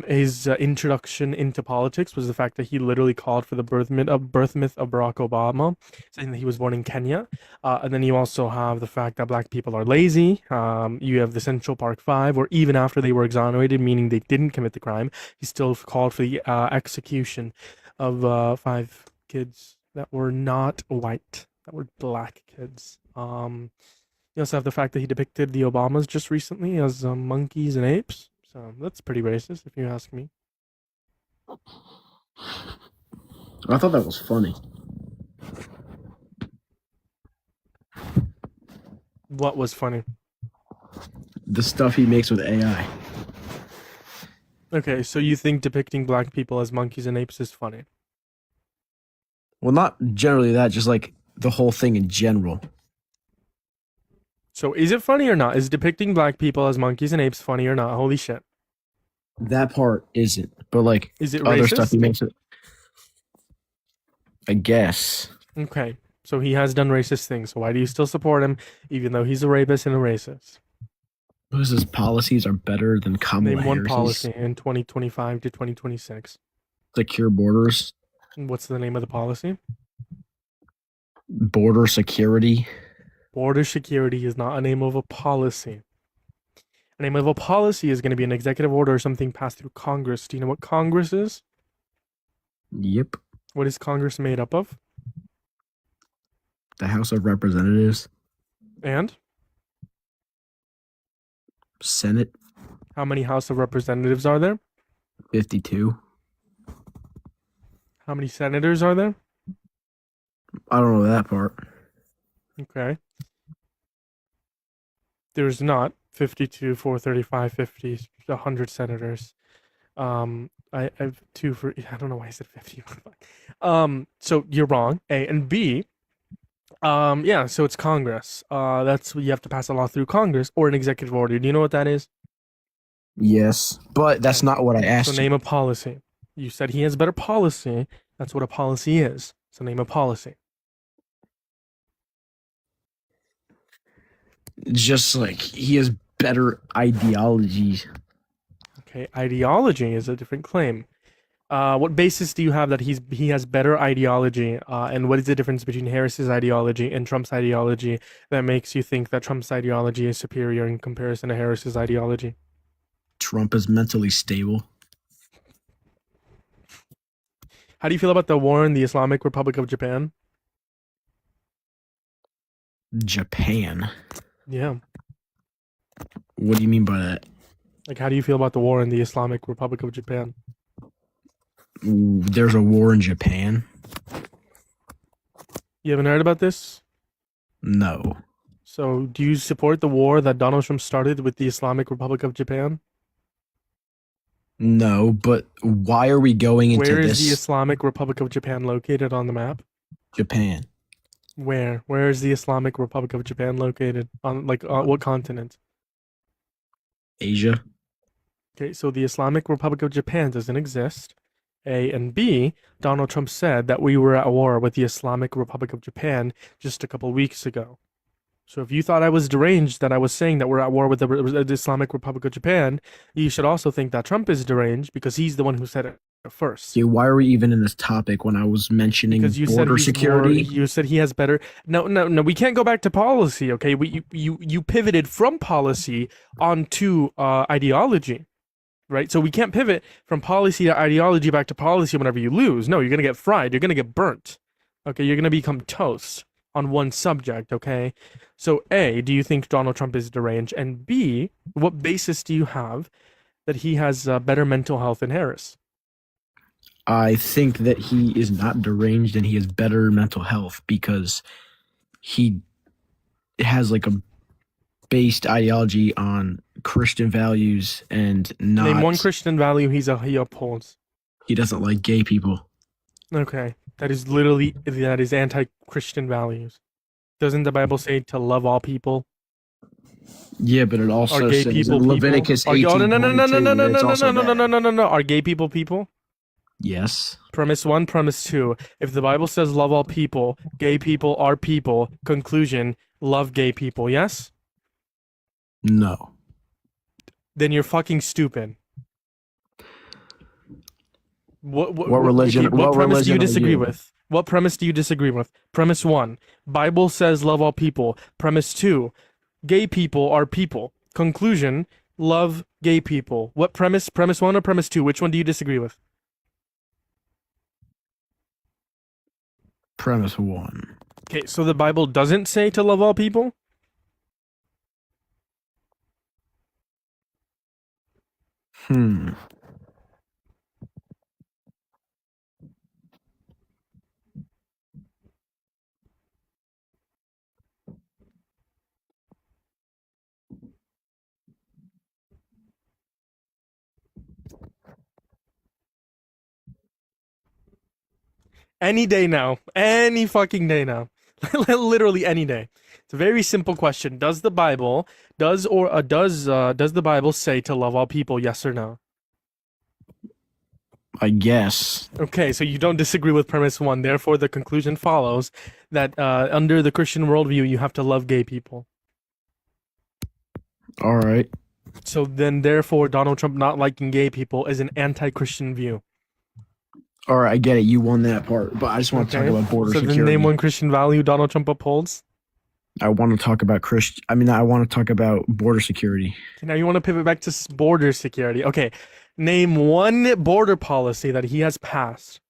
His introduction into politics was the fact that he literally called for the birth myth of Barack Obama, saying that he was born in Kenya. And then you also have the fact that black people are lazy. You have the Central Park Five, where even after they were exonerated, meaning they didn't commit the crime, he still called for the execution of 5 kids that were not white, that were black kids. You also have the fact that he depicted the Obamas just recently as monkeys and apes. So that's pretty racist, if you ask me. I thought that was funny. What was funny? The stuff he makes with AI. Okay, so you think depicting black people as monkeys and apes is funny? Well, not generally that, just like the whole thing in general. So is it funny or not? Is depicting black people as monkeys and apes funny or not? Holy shit. That part isn't, but like Is it other stuff racist? he makes it. I guess. Okay, so he has done racist things. So why do you still support him, even though he's a rapist and a racist? Because his policies are better than Kamala Name one Harris's. policy in 2025 to 2026. Secure borders, What's the name of the policy? border security. Border security is not a name of a policy. A name of a policy is going to be an executive order or something passed through Congress. Do you know what Congress is? Yep. What is Congress made up of? The House of Representatives, And Senate, how many House of Representatives are there? 52. How many senators are there? I don't know that part. Okay. There's not 52, 435, 50, 100 senators. I have 2 for, I don't know why I said 50. So you're wrong, A. And B, yeah, so it's Congress. That's what you have to pass a law through Congress or an executive order. Do you know what that is? Yes, but that's not what I asked So you. name a policy. You said he has better policy. That's what a policy is. So name a policy. Just like he has better ideology. Okay, ideology is a different claim. What basis do you have that he has better ideology? And what is the difference between Harris's ideology and Trump's ideology that makes you think that Trump's ideology is superior in comparison to Harris's ideology? Trump is mentally stable. How do you feel about the war in the Islamic Republic of Japan? Japan. Yeah. What do you mean by that? Like, how do you feel about the war in the Islamic Republic of Japan? There's a war in Japan? You haven't heard about this? No. So, do you support the war that Donald Trump started with the Islamic Republic of Japan? No, but why are we going into Where is this? the Islamic Republic of Japan located on the map? Japan. Where? Where is the Islamic Republic of Japan located? On what continent? Asia. Okay, so the Islamic Republic of Japan doesn't exist. A and B, Donald Trump said that we were at war with the Islamic Republic of Japan just a couple weeks ago. So if you thought I was deranged that I was saying that we're at war with the Islamic Republic of Japan, you should also think that Trump is deranged because he's the one who said it first. Okay, why are we even in this topic when I was mentioning Because you border said security? you said he has better. No. We can't go back to policy. Okay, you pivoted from policy onto ideology, right? So we can't pivot from policy to ideology back to policy whenever you lose. No, you're gonna get fried. You're gonna get burnt. Okay, you're gonna become toast on one subject. Okay, so A, do you think Donald Trump is deranged? And B, what basis do you have that he has better mental health than Harris? I think that he is not deranged and he has better mental health because he has like a based ideology on Christian values and not. Name one Christian value he upholds. He doesn't like gay people. Okay, that is anti-Christian values. Doesn't the Bible say to love all people? Yeah, but it also Are gay says people in Leviticus people? 18. Oh, no. It's also bad. Are gay people people? Yes. Premise 1, premise 2. If the Bible says love all people, gay people are people. Conclusion, love gay people, yes? No. Then you're fucking stupid. What religion? Okay, what what premise do you religion are disagree you? with? What premise do you disagree with? Premise 1, Bible says love all people. Premise 2, gay people are people. Conclusion, love gay people. What premise? Premise 1 or premise 2? Which one do you disagree with? Premise 1. Okay, so the Bible doesn't say to love all people? Any day now. Any fucking day now. Literally any day. It's a very simple question. Does the Bible does the Bible say to love all people, yes or no? I guess. Okay, so you don't disagree with premise 1. Therefore, the conclusion follows that under the Christian worldview, you have to love gay people. All right. So then, therefore, Donald Trump not liking gay people is an anti-Christian view. All right, I get it. You won that part, but I just want to talk about border So security. then name one Christian value Donald Trump upholds. I want to talk about I want to talk about border security. Okay, now you want to pivot back to border security. Okay, name one border policy that he has passed.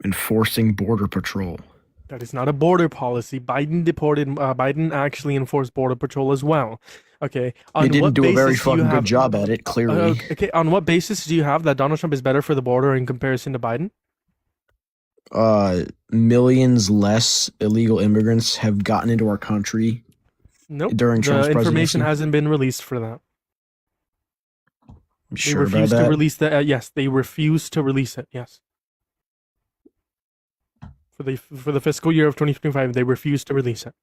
Enforcing border patrol. That is not a border policy. Biden actually enforced border patrol as well. Okay. They didn't do a very fucking good job at it, clearly. Okay, on what basis do you have that Donald Trump is better for the border in comparison to Biden? Millions less illegal immigrants have gotten into our country. Nope. During Trump's the information presidency. hasn't been released for that. I'm They sure about refused that. to release the. Yes, they refused to release it. Yes. For the fiscal year of 2025, they refused to release it.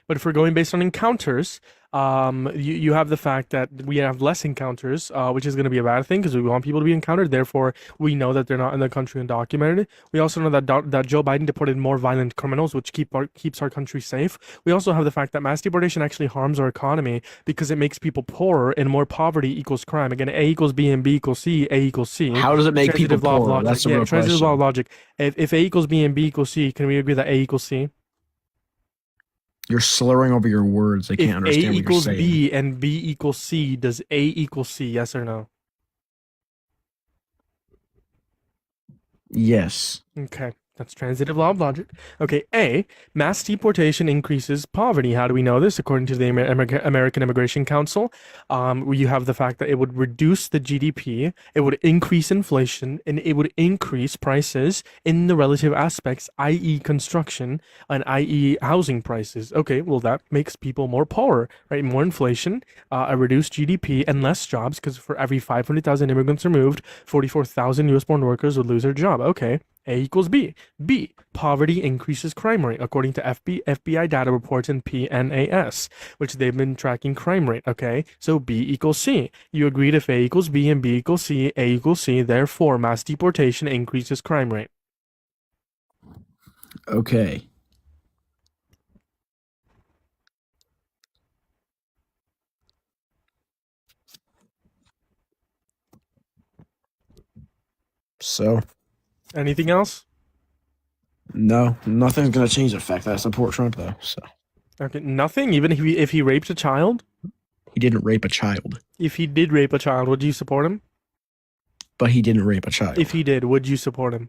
But if we're going based on encounters, you have the fact that we have less encounters, which is going to be a bad thing because we want people to be encountered. Therefore, we know that they're not in the country undocumented. We also know that Joe Biden deported more violent criminals, which keeps our country safe. We also have the fact that mass deportation actually harms our economy because it makes people poorer, and more poverty equals crime. Again, A equals B and B equals C, A equals C. How does it make people Transitive law of poorer? logic. That's the Yeah, real transitive law of question. logic. If A equals B and B equals C, can we agree that A equals C? You're slurring over your words. I can't If A understand what you're equals saying. B and B equals C, does A equal C? Yes or no? Yes. Okay, that's transitive law of logic. Okay, A, mass deportation increases poverty. How do we know this? According to the American Immigration Council, you have the fact that it would reduce the GDP, it would increase inflation, and it would increase prices in the relative aspects, i.e. construction and i.e. housing prices. Okay, well, that makes people more poor, right? More inflation, a reduced GDP, and less jobs, because for every 500,000 immigrants removed, 44,000 US-born workers would lose their job. Okay, A equals B. B, poverty increases crime rate, according to FBI data reports in PNAS, which they've been tracking crime rate. Okay, so B equals C. You agreed if A equals B and B equals C, A equals C, therefore mass deportation increases crime rate. Okay. So, Anything else? no, nothing's gonna change the fact that I support Trump, though. So Okay, nothing. Even if he raped a child. he didn't rape a child, If he did rape a child, would you support him? but he didn't rape a child. If he did, would you support him?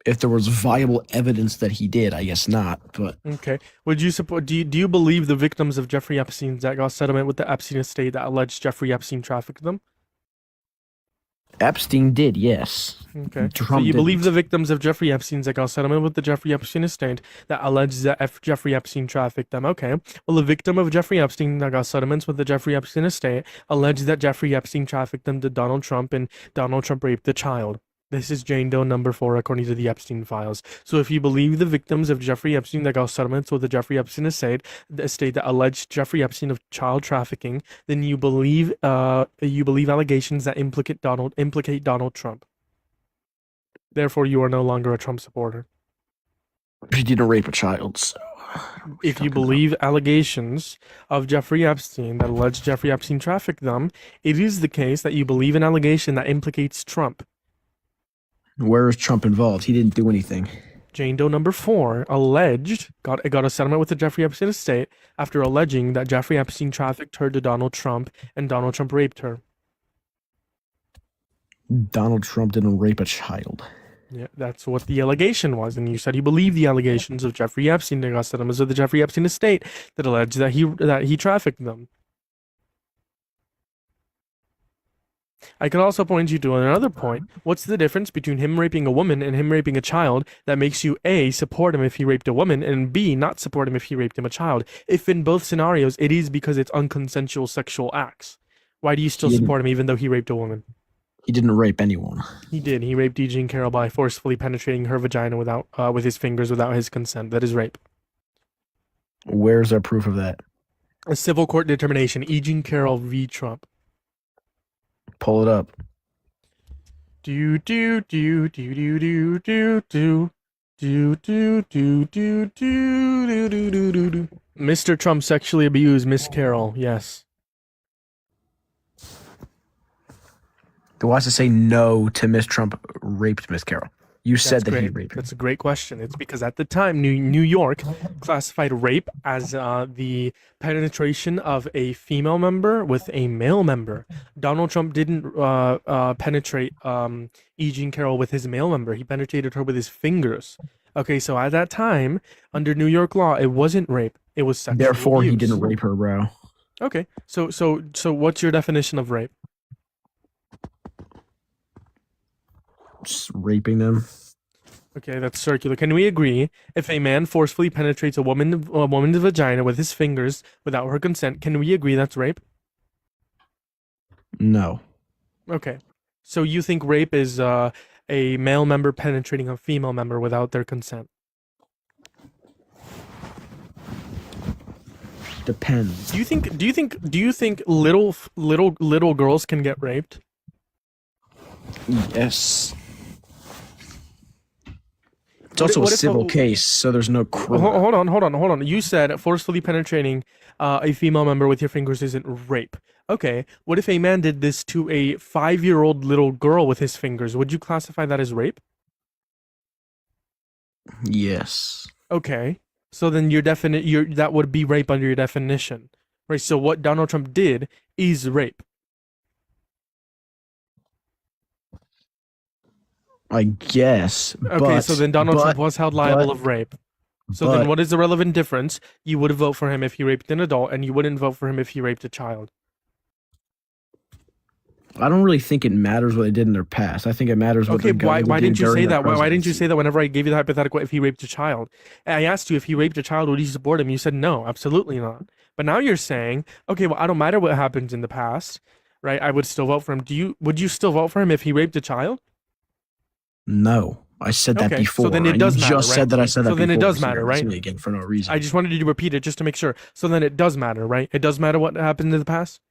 If there was viable evidence that he did, I guess not. But Okay. Would you support? Do you believe the victims of Jeffrey Epstein's that got settlement with the Epstein estate that alleged Jeffrey Epstein trafficked them? Epstein did, yes. Okay. So Trump you believe the didn't. victims of Jeffrey Epstein's that got settlement with the Jeffrey Epstein estate that alleges that Jeffrey Epstein trafficked them? Okay. Well, the victim of Jeffrey Epstein that got settlements with the Jeffrey Epstein estate alleged that Jeffrey Epstein trafficked them to Donald Trump, and Donald Trump raped the child. This is Jane Doe number 4, according to the Epstein files. So if you believe the victims of Jeffrey Epstein that got settlements with the Jeffrey Epstein estate, the estate that alleged Jeffrey Epstein of child trafficking, then you believe allegations that implicate Donald Trump. Therefore, you are no longer a Trump supporter. He didn't rape a child. So If you believe allegations of Jeffrey Epstein that allege Jeffrey Epstein trafficked them, it is the case that you believe an allegation that implicates Trump. where is Trump involved? He didn't do anything. Jane Doe number 4 alleged got a settlement with the Jeffrey Epstein estate after alleging that Jeffrey Epstein trafficked her to Donald Trump and Donald Trump raped her. Donald Trump didn't rape a child. Yeah, that's what the allegation was, and you said you believe the allegations of Jeffrey Epstein that got settlements with the Jeffrey Epstein estate that alleged that he trafficked them. I could also point you to another point. What's the difference between him raping a woman and him raping a child that makes you A, support him if he raped a woman, and B, not support him if he raped him a child? If in both scenarios it is because it's unconsensual sexual acts, why do you still He didn't- support him even though he raped a woman? He didn't rape anyone. He did. He raped E. Jean Carroll by forcefully penetrating her vagina with his fingers without his consent. That is rape. Where's our proof of that? A civil court determination. E. Jean Carroll v. Trump. Pull it up. Do do do do do do do do do do do do do do do do. Mr. Trump sexually abused Miss Carroll. Yes. Do I have to say no to Miss Trump raped Miss Carroll? You said that he raped her. That's a great question. It's because at the time, New York classified rape as the penetration of a female member with a male member. Donald Trump didn't penetrate E. Jean Carroll with his male member. He penetrated her with his fingers. Okay, so at that time, under New York law, it wasn't rape. It was sexual Therefore, abuse. he didn't rape her, bro. Okay, so what's your definition of rape? Just raping them. Okay, that's circular. Can we agree if a man forcefully penetrates a woman's vagina with his fingers without her consent, can we agree that's rape? No. Okay. So you think rape is a male member penetrating a female member without their consent? Depends. Do you think little girls can get raped? Yes. It's also a civil case, so there's no criminal. Hold on. You said forcefully penetrating a female member with your fingers isn't rape. Okay, what if a man did this to a 5-year-old little girl with his fingers? Would you classify that as rape? Yes. Okay, so then that would be rape under your definition, right? So what Donald Trump did is rape. I guess. Okay, so then Donald Trump was held liable of rape. So then what is the relevant difference? You would vote for him if he raped an adult, and you wouldn't vote for him if he raped a child. I don't really think it matters what they did in their past. I think it matters what Okay, they're why didn't you say that? Why didn't you say say that whenever I gave you the hypothetical if he raped a child? I asked you if he raped a child, would you support him? You said no, absolutely not. But now you're saying, okay, well, I don't matter what happens in the past, right? I would still vote for him. Would you still vote for him if he raped a child? No. I said that before. So then it does matter, just right? said that I said that So then before. it does matter, right? Again, for no reason. I just wanted you to repeat it just to make sure. So then it does matter, right? It does matter what happened in the past?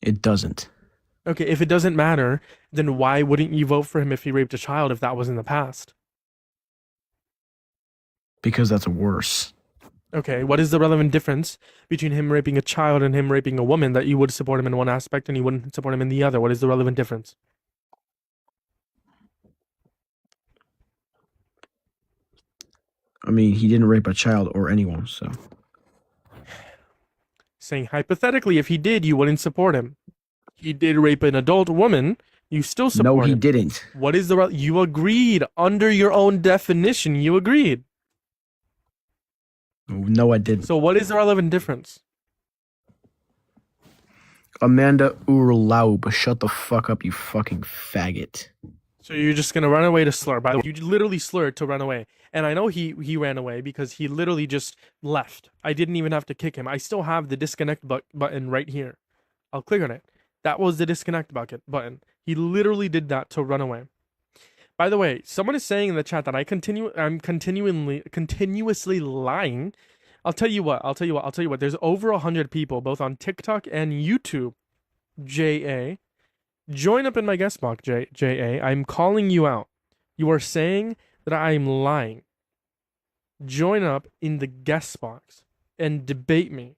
It doesn't. Okay, if it doesn't matter, then why wouldn't you vote for him if he raped a child if that was in the past? Because that's worse. Okay, what is the relevant difference between him raping a child and him raping a woman that you would support him in one aspect and you wouldn't support him in the other? What is the relevant difference? I mean, he didn't rape a child or anyone, so. Saying hypothetically, if he did, you wouldn't support him. He did rape an adult woman, you still support him. No, he didn't. What is the... You agreed. Under your own definition, you agreed. No, I didn't. So what is the relevant difference? Amanda Urlaub, shut the fuck up, you fucking faggot. So you're just gonna run away to slur. By the way, you literally slurred to run away. And I know he ran away because he literally just left. I didn't even have to kick him. I still have the disconnect button right here. I'll click on it. That was the disconnect button. He literally did that to run away. By the way, someone is saying in the chat that I'm continuously lying. I'll tell you what. There's over 100 people, both on TikTok and YouTube. JA. Join up in my guest box, JA. I'm calling you out. You are saying that I'm lying. Join up in the guest box and debate me.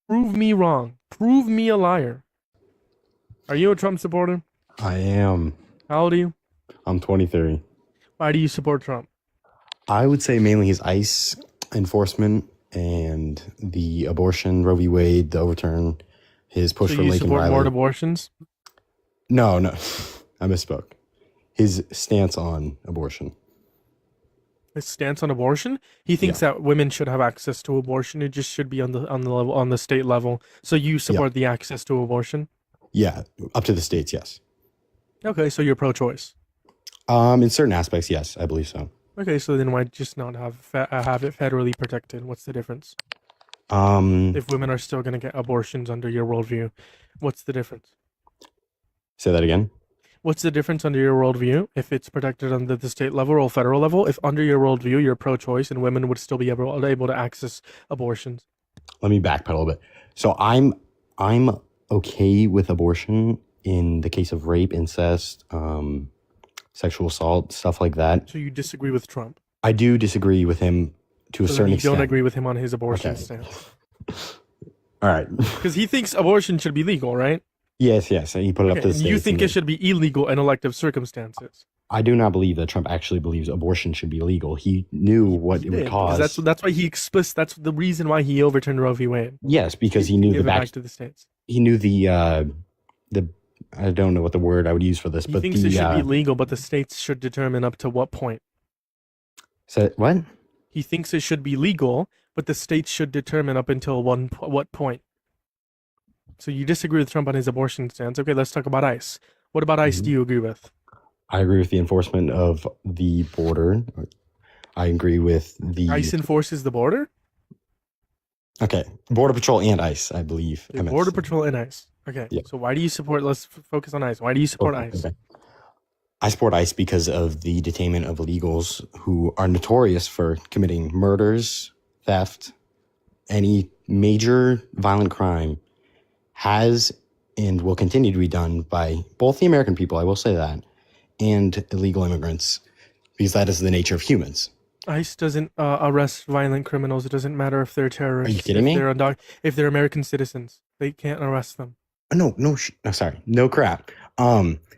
Prove me wrong. Prove me a liar. Are you a Trump supporter? I am. How old are you? I'm 23. Why do you support Trump? I would say mainly his ICE enforcement and the abortion, Roe v. Wade, the overturn, his push for Lincoln Riley. So you support more abortions? No. I misspoke. His stance on abortion. His stance on abortion? He thinks that women should have access to abortion. It just should be on the state level. So you support the access to abortion? Yeah, up to the states, yes. Okay, so you're pro-choice. In certain aspects, yes, I believe so. Okay, so then why just not have it federally protected? What's the difference? If women are still going to get abortions under your worldview, what's the difference? Say that again. What's the difference under your worldview if it's protected under the state level or federal level? If under your worldview you're pro-choice and women would still be able to access abortions? Let me backpedal a bit. So I'm okay with abortion in the case of rape, incest, sexual assault, stuff like that. So you disagree with Trump? I do disagree with him to a certain extent. You don't agree with him on his abortion stance? All right. Because he thinks abortion should be legal, right? Yes. And he put it up to the states. You think it should be illegal in elective circumstances? I do not believe that Trump actually believes abortion should be legal. He knew what it would cause. That's why that's the reason why he overturned Roe v. Wade. Yes, because he knew back to the states. He knew the I don't know what the word I would use for this, but he thinks it should be legal, but the states should determine up to what point. So what? He thinks it should be legal, but the states should determine up until what point. So you disagree with Trump on his abortion stance. Okay, let's talk about ICE. What about ICE do you agree with? I agree with the enforcement of the border. I agree with the... ICE enforces the border? Okay, Border Patrol and ICE, I believe. Border Patrol and ICE. Okay, so why do you support... Let's focus on ICE. Why do you support ICE? Okay. I support ICE because of the detainment of illegals who are notorious for committing murders, theft, any major violent crime has and will continue to be done by both the American people, I will say that, and illegal immigrants, because that is the nature of humans. ICE doesn't arrest violent criminals. It doesn't matter if they're terrorists. kidding me? If they're American citizens, they can't arrest them. No, sorry, no crap.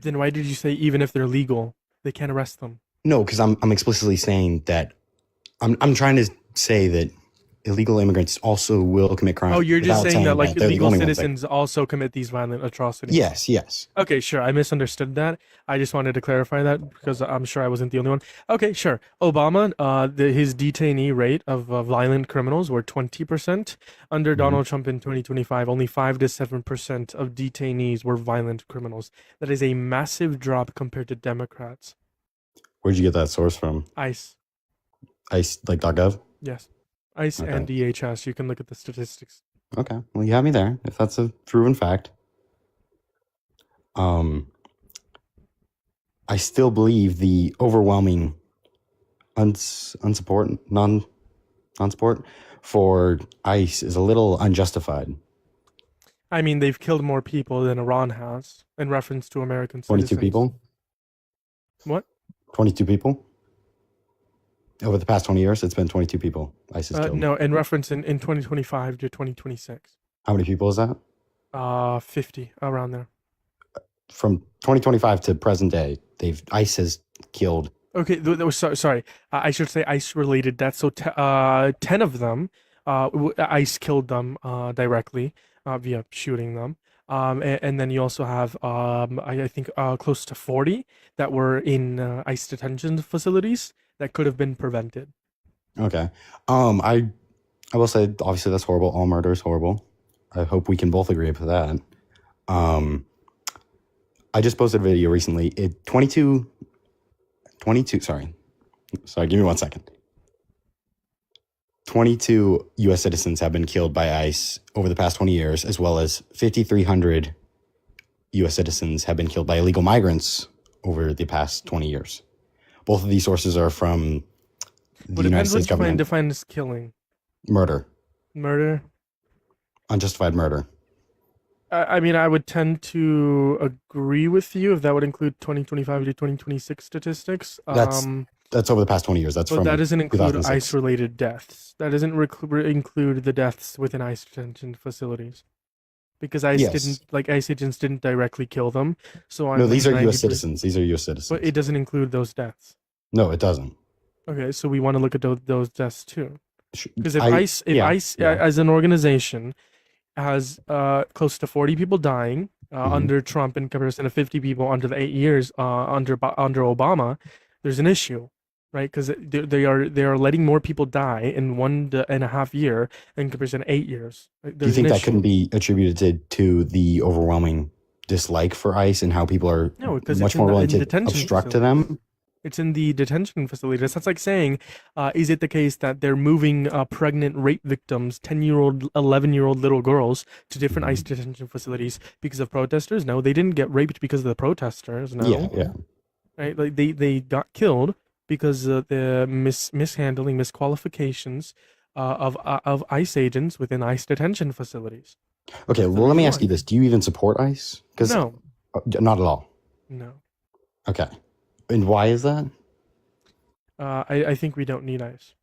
Then why did you say even if they're legal, they can't arrest them? No, because I'm explicitly saying that I'm trying to say that illegal immigrants also will commit crimes. Oh, you're just without saying that like they're the illegal only ones that- citizens also commit these violent atrocities. Yes. Okay, sure. I misunderstood that. I just wanted to clarify that because I'm sure I wasn't the only one. Okay, sure. Obama, his detainee rate of violent criminals were 20%. Under Donald Trump in 2025, only 5 to 7% of detainees were violent criminals. That is a massive drop compared to Democrats. Where'd you get that source from? ICE. ICE, like .gov? Yes. ICE Okay. and DHS. You can look at the statistics. Okay, well, you have me there, if that's a proven fact. I still believe the overwhelming non-support for ICE is a little unjustified. I mean, they've killed more people than Iran has in reference to American 22 citizens. people? What? 22 people? Over the past 20 years, it's been 22 people ICE has killed. No, in reference in 2025 to 2026. How many people is that? 50, around there. From 2025 to present day, ICE has killed. Okay, sorry. I should say ICE-related deaths. So 10 of them, ICE killed them directly via shooting them. And then you also have, I think, close to 40 that were in ICE detention facilities that could have been prevented. Okay. I will say, obviously, that's horrible. All murder is horrible. I hope we can both agree with that. I just posted a video recently. 22, sorry, give me 1 second. 22 U.S. citizens have been killed by ICE over the past 20 years, as well as 5,300 U.S. citizens have been killed by illegal migrants over the past 20 years. Both of these sources are from the United States government. Define as killing. Murder. Murder. Unjustified murder. I mean, I would tend to agree with you if that would include 2025 to 2026 statistics. That's over the past 20 years. That's but from that doesn't include 2006. ICE-related deaths. That doesn't include the deaths within ICE detention facilities, because ICE agents didn't directly kill them. So no, these are U.S. citizens. These are U.S. citizens. But it doesn't include those deaths. No, it doesn't. Okay, so we want to look at those deaths too, because if ICE yeah. as an organization has close to 40 people dying under Trump in comparison to 50 people under the 8 years under Obama, there's an issue, right? Because they are letting more people die in 1.5 year in comparison to 8 years. Do you think that couldn't be attributed to the overwhelming dislike for ICE and how people are much more willing to obstruct to them? It's in the detention facilities. That's like saying, is it the case that they're moving pregnant rape victims, 10-year-old, 11-year-old little girls, to different ICE detention facilities because of protesters? No, they didn't get raped because of the protesters. No. Yeah. Right? Like they got killed because of the mishandling, misqualifications of ICE agents within ICE detention facilities. Okay, well, let me ask you this: do you even support ICE? No. Not at all. No. Okay. And why is that? I think we don't need ICE.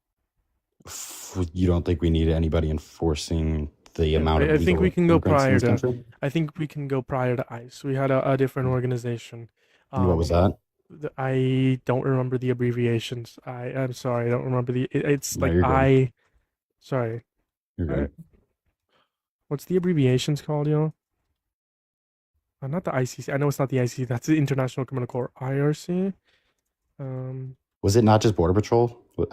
You don't think we need anybody enforcing the amount of I think we can go prior to. Country? I think we can go prior to ICE. We had a different organization. What was that? I don't remember the abbreviations. I'm sorry. I don't remember it's No, like you're good. Sorry. You're good. What's the abbreviations called, yo? Not the ICC. I know it's not the ICC. That's the International Criminal Court. IRC. Was it not just Border Patrol? No,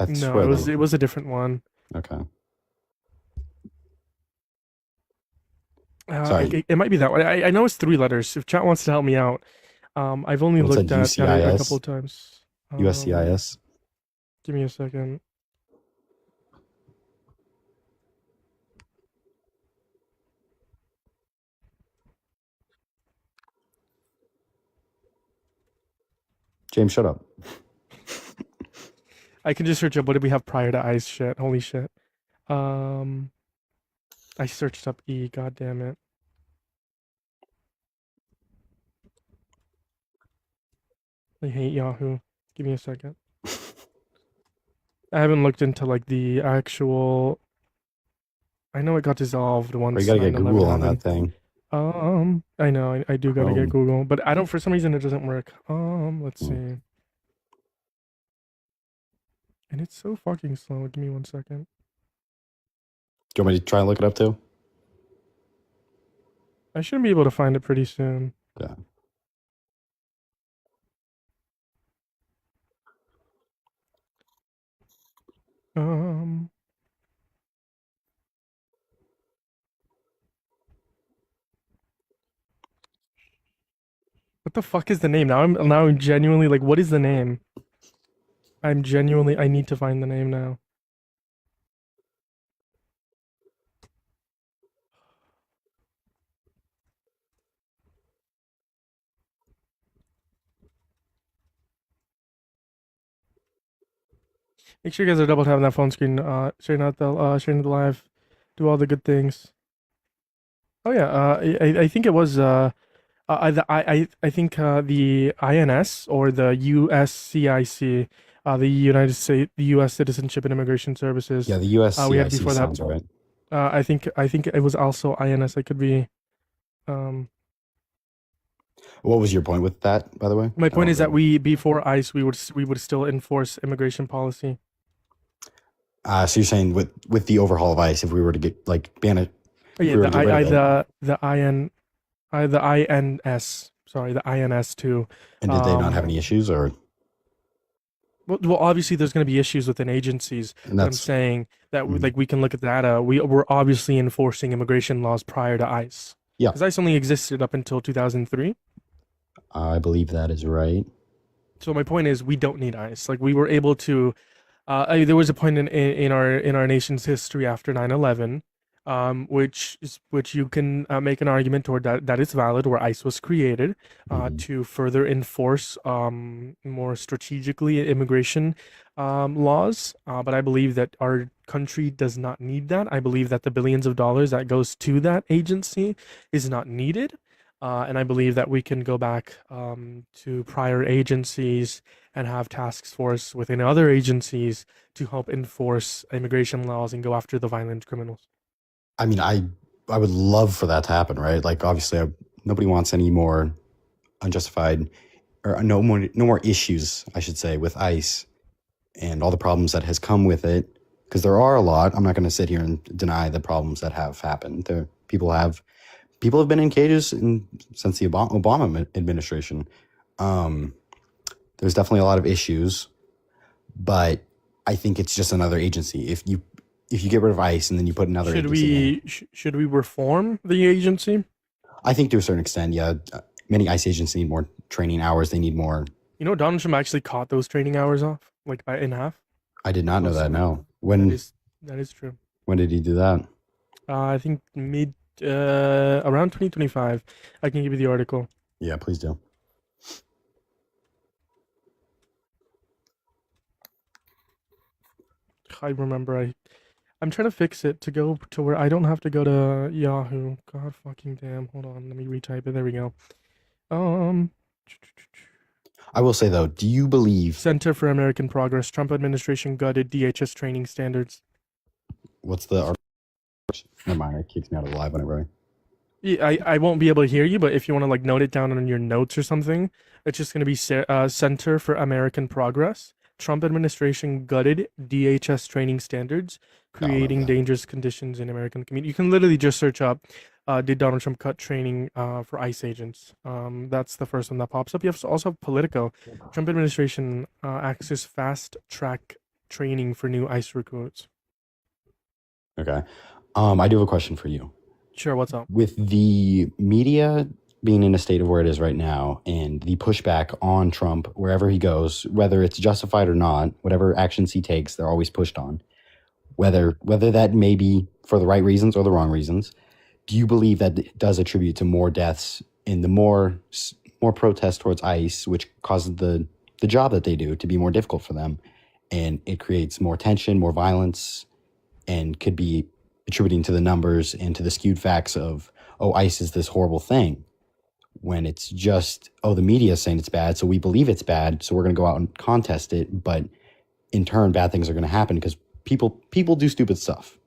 it was a different one. Okay. Sorry. It might be that one. I know it's 3 letters. If chat wants to help me out, I've only looked at it a couple of times. USCIS. Give me a second. James, shut up. I can just search up what did we have prior to ICE shit. Holy shit. I searched up E. God damn it. I hate Yahoo. Give me a second. I haven't looked into like the actual. I know it got dissolved once. Or you gotta get 9/11 Google on happened. that thing. I know I do gotta get Chrome. Google, but I don't. For some reason, it doesn't work. Let's see. And it's so fucking slow. Give me 1 second. Do you want me to try and look it up too? I should be able to find it pretty soon. Yeah. What the fuck is the name? Now I'm genuinely like, what is the name? I need to find the name now. Make sure you guys are double tapping that phone screen, sharing the live, do all the good things. Oh yeah, I think it was I think the INS or the USCIC, the United States, the U.S. Citizenship and Immigration Services. Yeah, the USCIC we had before sounds that. right. I think it was also INS. I could be. What was your point with that, by the way? My point is that before ICE we would still enforce immigration policy. So you're saying with the overhaul of ICE, if we were to get like ban it, Yeah, the INS. Sorry, the INS too. And did they not have any issues, or? Well, obviously there's going to be issues within agencies. But I'm saying that we can look at data. We're obviously enforcing immigration laws prior to ICE. Yeah. Because ICE only existed up until 2003. I believe that is right. So my point is, we don't need ICE. Like we were able to. There was a point in our nation's history after 9/11, which you can make an argument toward that is valid, where ICE was created to further enforce more strategically immigration laws. But I believe that our country does not need that. I believe that the billions of dollars that goes to that agency is not needed. And I believe that we can go back to prior agencies and have task force within other agencies to help enforce immigration laws and go after the violent criminals. I mean, I would love for that to happen, right? Like, obviously, nobody wants any more unjustified or no more issues, I should say, with ICE and all the problems that has come with it. Because there are a lot. I'm not going to sit here and deny the problems that have happened. People have been in cages since the Obama administration. There's definitely a lot of issues, but I think it's just another agency. If you get rid of ICE and then you put another agency should we reform the agency? I think to a certain extent, yeah. Many ICE agents need more training hours. They need more. You know, Donald Trump actually caught those training hours off, like in half. I did not know that. No, when that is true. When did he do that? I think around 2025. I can give you the article. Yeah, please do. I remember I'm trying to fix it to go to where I don't have to go to Yahoo. God fucking damn. Hold on, let me retype it. There we go. I will say though, do you believe Center for American Progress, Trump administration gutted DHS training standards? What's the article? Never mind, it kicks me out of the live whenever I won't be able to hear you, but if you want to like note it down on your notes or something, it's just going to be Center for American Progress. Trump administration gutted DHS training standards, creating dangerous conditions in American community. You can literally just search up, did Donald Trump cut training for ICE agents? That's the first one that pops up. You also have Politico. Trump administration access fast track training for new ICE recruits. Okay. I do have a question for you. Sure, what's up? With the media being in a state of where it is right now and the pushback on Trump wherever he goes, whether it's justified or not, whatever actions he takes, they're always pushed on. Whether that may be for the right reasons or the wrong reasons, do you believe that it does attribute to more deaths and the more protest towards ICE, which causes the the job that they do to be more difficult for them, and it creates more tension, more violence, and could be attributing to the numbers and to the skewed facts of, oh, ICE is this horrible thing, when it's just, oh, the media is saying it's bad, so we believe it's bad, so we're going to go out and contest it. But in turn, bad things are going to happen because people do stupid stuff.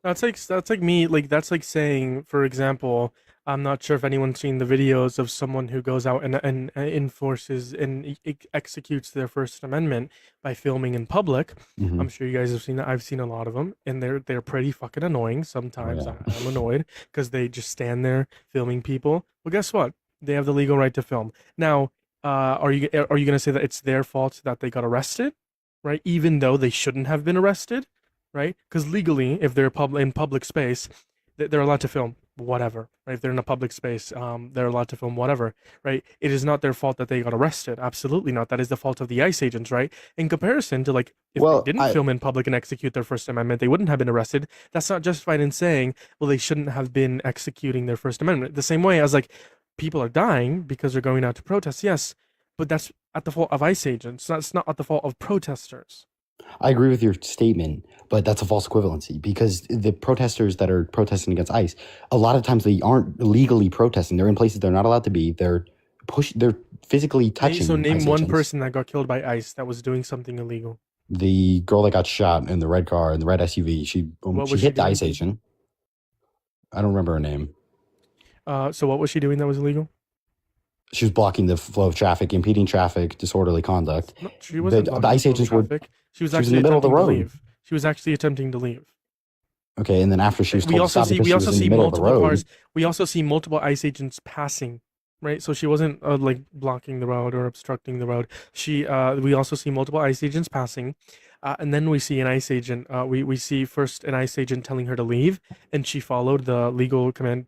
That's like me, like that's like saying, for example, I'm not sure if anyone's seen the videos of someone who goes out and enforces and executes their First Amendment by filming in public. Mhm. I'm sure you guys have seen that. I've seen a lot of them, and they're pretty fucking annoying. Sometimes yeah. I'm annoyed because they just stand there filming people. Well, guess what? They have the legal right to film. Now, are you gonna say that it's their fault that they got arrested, right? Even though they shouldn't have been arrested, right? Because legally, if they're in public space, they're allowed to film whatever, right? If they're in a public space, they're allowed to film whatever, right? It is not their fault that they got arrested. Absolutely not. That is the fault of the ICE agents, right? In comparison to like, if Well, they didn't film in public and execute their First Amendment, they wouldn't have been arrested. That's not justified in saying, well, they shouldn't have been executing their First Amendment. The same way as like, people are dying because they're going out to protest, yes, but that's at the fault of ICE agents. That's not at the fault of protesters. I agree with your statement, but that's a false equivalency because the protesters that are protesting against ICE, a lot of times they aren't legally protesting. They're in places they're not allowed to be. They're physically touching. So name ICE one agents. person that got killed by ICE that was doing something illegal. The girl that got shot in the red car in the red SUV, she hit the ICE doing? agent. I don't remember her name. So what was she doing that was illegal? She was blocking the flow of traffic, impeding traffic, disorderly conduct. No, she wasn't. The ICE agents were. She was in actually the middle of the attempting to road. leave. She was actually attempting to leave. Okay, and then after she was told We to also stop see because she was in the middle of the multiple road. cars. We also see multiple ICE agents passing, right? So she wasn't like blocking the road or obstructing the road. We also see multiple ICE agents passing, and then we see an ICE agent. We see first an ICE agent telling her to leave, and she followed the legal command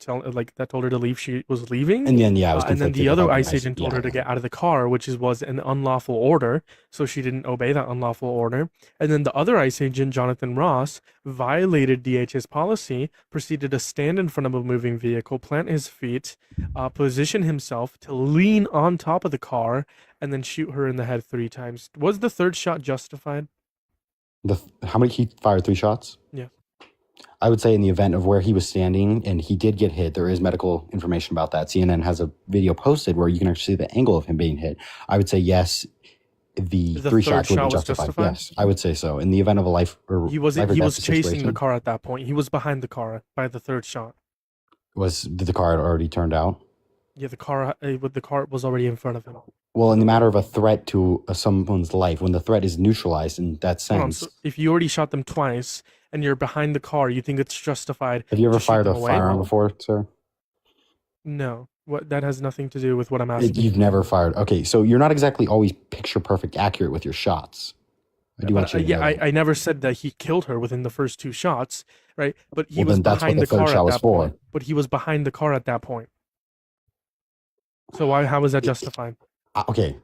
that told her to leave. She was leaving, And then it was and then the conflicted other about the ICE agent told her to get out of the car, which was an unlawful order. So she didn't obey that unlawful order. And then the other ICE agent, Jonathan Ross, violated DHS policy, proceeded to stand in front of a moving vehicle, plant his feet, position himself to lean on top of the car, and then shoot her in the head 3 times. Was the third shot justified? How many? He fired 3 shots? Yeah. I would say in the event of where he was standing and he did get hit, there is medical information about that. CNN has a video posted where you can actually see the angle of him being hit. I would say yes, the 3 shots would be justified. Yes, I would say so. In the event of a life or He was chasing situation, the car at that point. He was behind the car by the third shot. did the car had already turned out? Yeah, the car was already in front of him. Well, in the matter of a threat to someone's life, when the threat is neutralized in that Hold on, sense. so if you already shot them twice and you're behind the car, you think it's justified? Have you ever to shoot fired them a away? firearm before, sir? No. What that has nothing to do with what I'm asking. You've never fired. Okay, so you're not exactly always picture perfect accurate with your shots. I do want you to know that. I never said that he killed her within the first 2 shots, right? But he Well, was then that's what behind the the third car shot at was that for. point. But he was behind the car at that point. So how was that justified? Okay.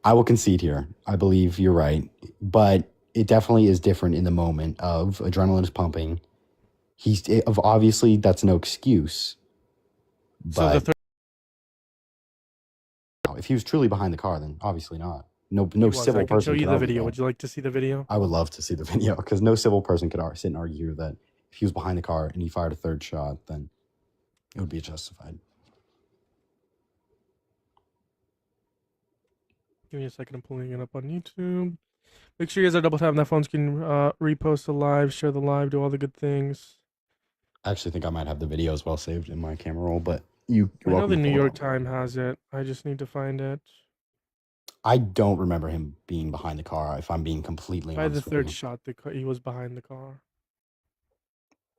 I will concede here. I believe you're right. But it definitely is different in the moment of adrenaline is pumping. Obviously, that's no excuse. So But if he was truly behind the car, then obviously not. No civil I can person show you could the argue video. that. Would you like to see the video? I would love to see the video because no civil person could sit and argue that if he was behind the car and he fired a third shot, then it would be justified. Give me a second. I'm pulling it up on YouTube. Make sure you guys are double tapping that phone screen. Repost the live, share the live, do all the good things. I actually think I might have the video as well saved in my camera roll, but I know the New York Times has it. I just need to find it. I don't remember him being behind the car, if I'm being completely By the honest with third you. shot, he was behind the car.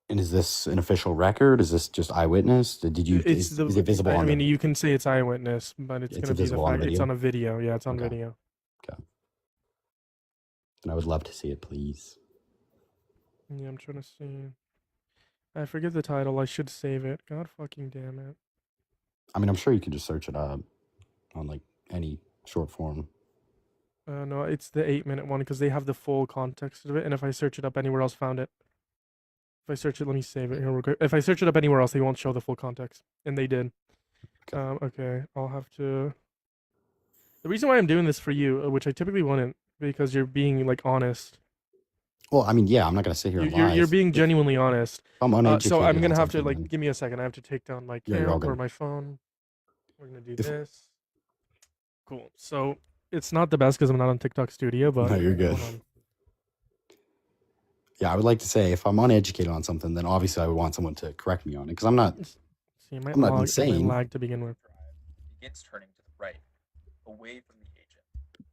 And is this an official record? Is this just eyewitness? Is it visible on I mean, you can say it's eyewitness, but it's going to be the visible on fact. It's video? on a video. Yeah, it's on Okay. video. And I would love to see it, please. Yeah, I'm trying to see. I forget the title. I should save it. God fucking damn it. I mean, I'm sure you can just search it up on like any short form. No, it's the 8-minute one because they have the full context of it. And if I search it up anywhere else, found it. If I search it, let me save it here real quick. If I search it up anywhere else, they won't show the full context, and they did. Okay, I'll have to. The reason why I'm doing this for you, which I typically wouldn't, because you're being like honest. Well, I mean, yeah, I'm not gonna sit here and lie. You're being If genuinely honest. I'm So uneducated I'm on gonna have to something, like then give me a second. I have to take down my yeah, you're all camp or good. my phone. We're gonna do If this. Cool. So it's not the best because I'm not on TikTok Studio, but no, you're good. hold on. Yeah, I would like to say if I'm uneducated on something, then obviously I would want someone to correct me on it because I'm not. See, it might I'm not lag, it might insane. lag to begin with. Begins turning to the right, away from the agent.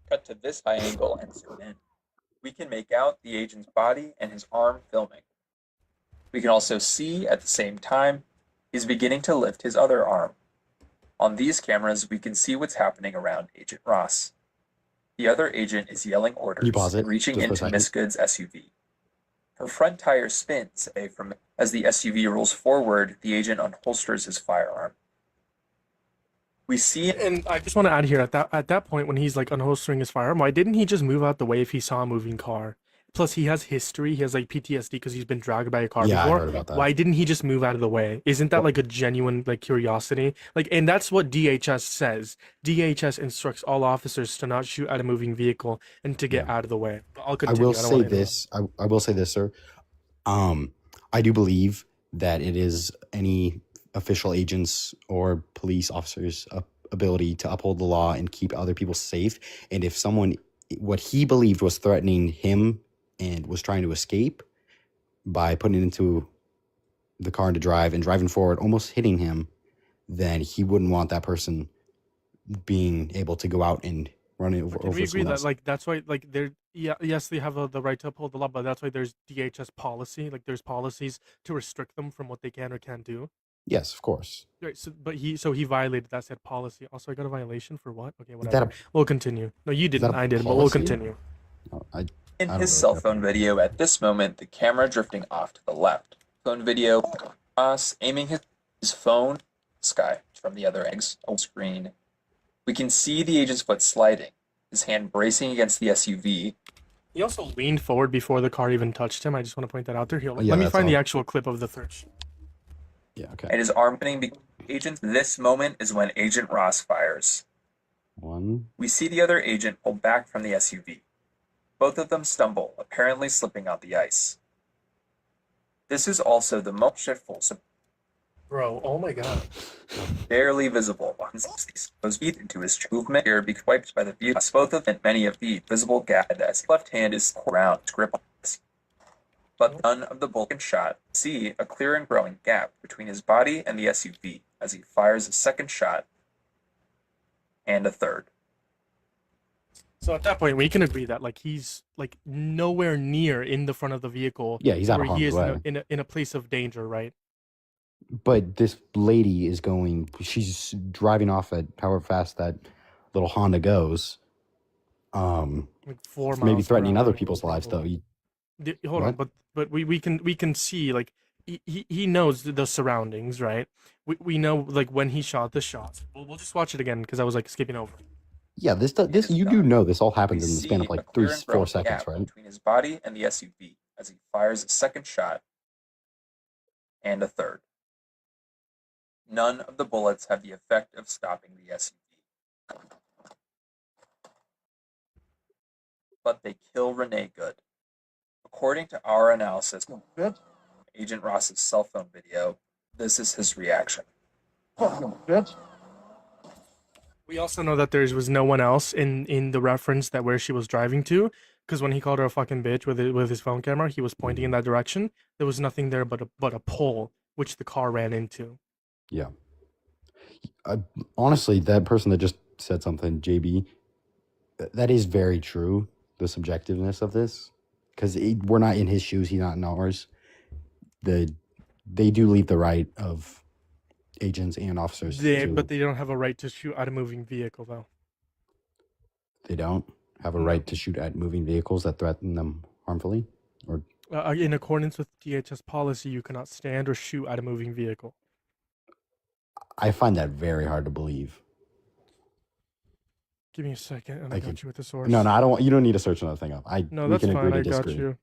Cut to this high angle and zoom in. We can make out the agent's body and his arm filming. We can also see at the same time he's beginning to lift his other arm. On these cameras, we can see what's happening around Agent Ross. The other agent is yelling orders and reaching into Miss Good's SUV. Her front tire spins away from as the SUV rolls forward. The agent unholsters his firearm. We see, and I just want to add here at that point when he's like unholstering his firearm, why didn't he just move out the way if he saw a moving car? Plus, he has history. He has like PTSD because he's been dragged by a car Yeah, before. I heard about that. Why didn't he just move out of the way? Isn't that like a genuine like curiosity? Like, and that's what DHS says. DHS instructs all officers to not shoot at a moving vehicle and to get out of the way. I'll continue. I will say this. I will say this, sir. I do believe that it is any official agents or police officers' ability to uphold the law and keep other people safe. And if someone, what he believed was threatening him and was trying to escape by putting it into the car to drive and driving forward, almost hitting him, then he wouldn't want that person being able to go out and run over. Can we agree that like that's why like yes they have the right to uphold the law, but that's why there's DHS policy, like there's policies to restrict them from what they can or can't do. Yes, of course. Right. So he violated that said policy. Also, I got a violation for what? Okay, whatever. We'll continue. No, you didn't. I did, but we'll continue. No, in his cell phone video at this moment, the camera drifting off to the left. Phone video, Ross aiming his phone sky from the other eggs on screen. We can see the agent's foot sliding, his hand bracing against the SUV. He also leaned forward before the car even touched him. I just want to point that out there. Here, yeah, let me find the actual clip of the third. Yeah, okay. And his arm pinning agent. This moment is when Agent Ross fires. We see the other agent pull back from the SUV. Both of them stumble, apparently slipping on the ice. This is also the most shiftful. Bro, oh my god. Barely visible. Goes feet into his movement here be wiped by the view. Both of and many of the visible gap as his left hand is around to grip on this. But none of the bullet shot. See a clear and growing gap between his body and the SUV as he fires a second shot and a third. So at that point, we can agree that like he's like nowhere near in the front of the vehicle. Yeah, he's out of where he is harm's way. in a place of danger, right? But this lady is going, she's driving off at however fast that little Honda goes. Like 4 miles Maybe per threatening hour, other people's lives, though. Hold on, but we can see like he knows the surroundings, right? We know like when he shot the shots. We'll just watch it again because I was like skipping over. Yeah, this you do know this all happens in the span of like 3-4 seconds, right? Between his body and the SUV as he fires a second shot and a third. None of the bullets have the effect of stopping the SUV. But they kill Renee Good. According to our analysis, Agent Ross's cell phone video, this is his reaction. We also know that there was no one else in the reference that where she was driving to, because when he called her a fucking bitch with his phone camera, he was pointing in that direction. There was nothing there but a pole which the car ran into. Yeah. Honestly, that person that just said something, JB, that is very true. The subjectiveness of this, because we're not in his shoes, he's not in ours. They do leave the right of agents and officers. But they don't have a right to shoot at a moving vehicle, though. They don't have a right to shoot at moving vehicles that threaten them harmfully, or in accordance with DHS policy, you cannot stand or shoot at a moving vehicle. I find that very hard to believe. Give me a second, and I got you with the source. No, I don't. You don't need to search another thing up. No, that's fine. I got you.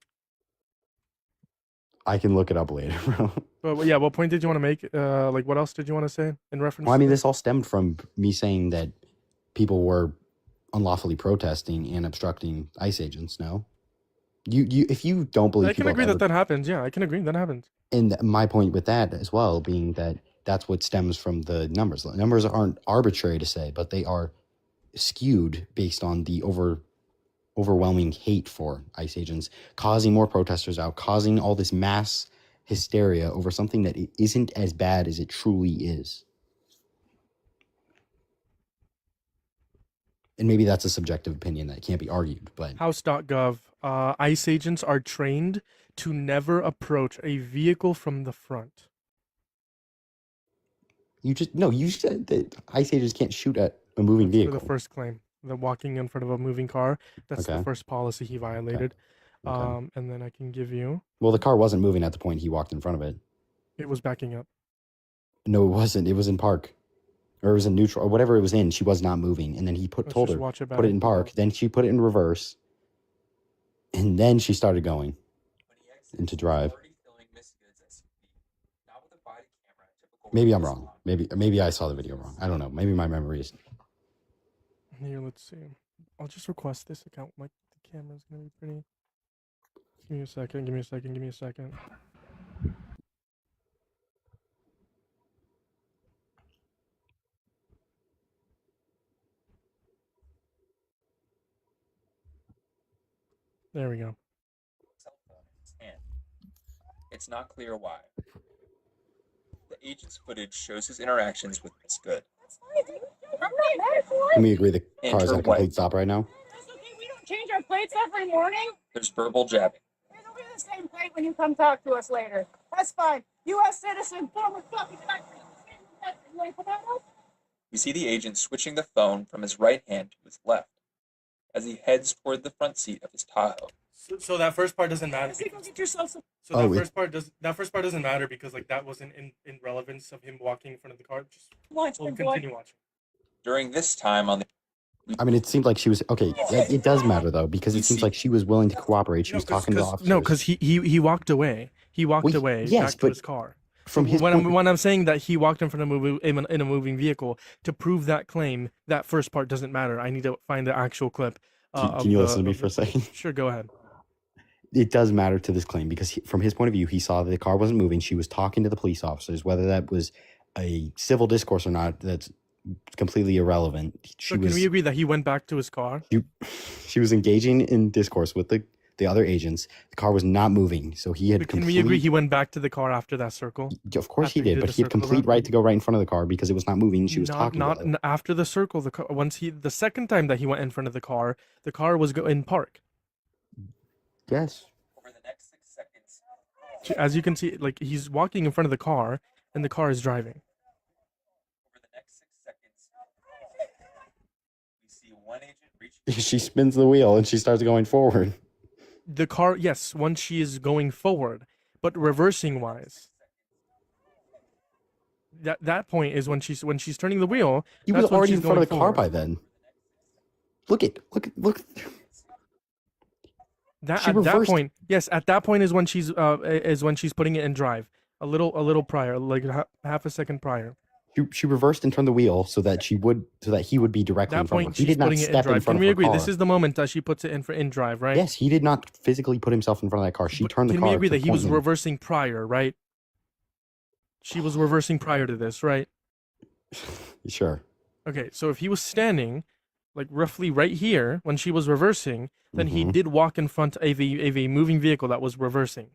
I can look it up later, bro. But yeah, what point did you want to make? Like, what else did you want to say in reference? Well, I mean, this all stemmed from me saying that people were unlawfully protesting and obstructing ICE agents. No, you if you don't believe I can people agree have that ever, that happens. Yeah, I can agree that happens. and my point with that as well being that that's what stems from the numbers. The numbers aren't arbitrary to say, but they are skewed based on the overwhelming hate for ICE agents, causing more protesters out, causing all this mass hysteria over something that isn't as bad as it truly is. And maybe that's a subjective opinion that can't be argued, but House.gov. ICE agents are trained to never approach a vehicle from the front. you said that ICE agents can't shoot at a moving That's vehicle. for the first claim. The walking in front of a moving car. That's the Okay. first policy he violated. Okay. And then I can give you. Well, the car wasn't moving at the point he walked in front of it. It was backing up. No, it wasn't. It was in park. Or it was in neutral, or whatever it was in. She was not moving. And then he Let's told just her, watch it put it back. in park. Then she put it in reverse. And then she started going into drive. Maybe I'm wrong. Maybe I saw the video wrong. I don't know. Maybe my memory is. Here, let's see. I'll just request this account. Like the camera's gonna be pretty. Give me a second. Give me a second. Give me a second. There we go. It's not clear why. The agent's footage shows his interactions with Miss Good. Can we agree the And car is her at a complete wife. stop right now? We don't change our plates every morning. There's verbal jabbing. It'll be the same plate when you come talk to us later. That's fine. U.S. citizen, former fucking country. We see the agent switching the phone from his right hand to his left as he heads toward the front seat of his Tahoe. So that first part doesn't matter. Go get yourself some. So that first part doesn't matter because like that wasn't in relevance of him walking in front of the car. Just Watch, we'll big boy. continue watching. During this time on the I mean, it seemed like she was okay. It does matter though because it seems like she was willing to cooperate. She was talking to the officers. No, because he walked away. He walked away yes, back to but his car. from his when I'm saying that he walked in front of in a moving vehicle to prove that claim, that first part doesn't matter. I need to find the actual clip. Can you listen to me for a second? Sure, go ahead. It does matter to this claim because from his point of view, he saw that the car wasn't moving. She was talking to the police officers. Whether that was a civil discourse or not, that's completely irrelevant. So can we agree that he went back to his car? She was engaging in discourse with the other agents. The car was not moving, so he had. But can we agree he went back to the car after that circle? Of course he After he did, did but the he had circle complete around? right to go right in front of the car because it was not moving. She was talking. Not about it. after the circle. The second time that he went in front of the car was in park. Yes. over the next 6 seconds. As you can see, like he's walking in front of the car, and the car is driving. Over the next 6 seconds, we see one agent reach. She spins the wheel and she starts going forward. The car, yes, once she is going forward, but reversing wise. That point is when she's turning the wheel. He was that's when already she's in front of the going car forward. by then. Look. That She at that reversed- point, yes, at that point is when she's putting it in drive. A little prior, like half a second prior. She reversed and turned the wheel so that he would be directly in That front of point, her. He she's did not putting it in step in drive. front Can of we her agree? car. This is the moment that she puts it in drive, right? Yes, he did not physically put himself in front of that car. She turned the Can car. we agree to that he was point him. reversing prior, right? She was reversing prior to this, right? Sure. Okay, so if he was standing, like roughly right here when she was reversing, then he Mhm. did walk in front of a moving vehicle that was reversing.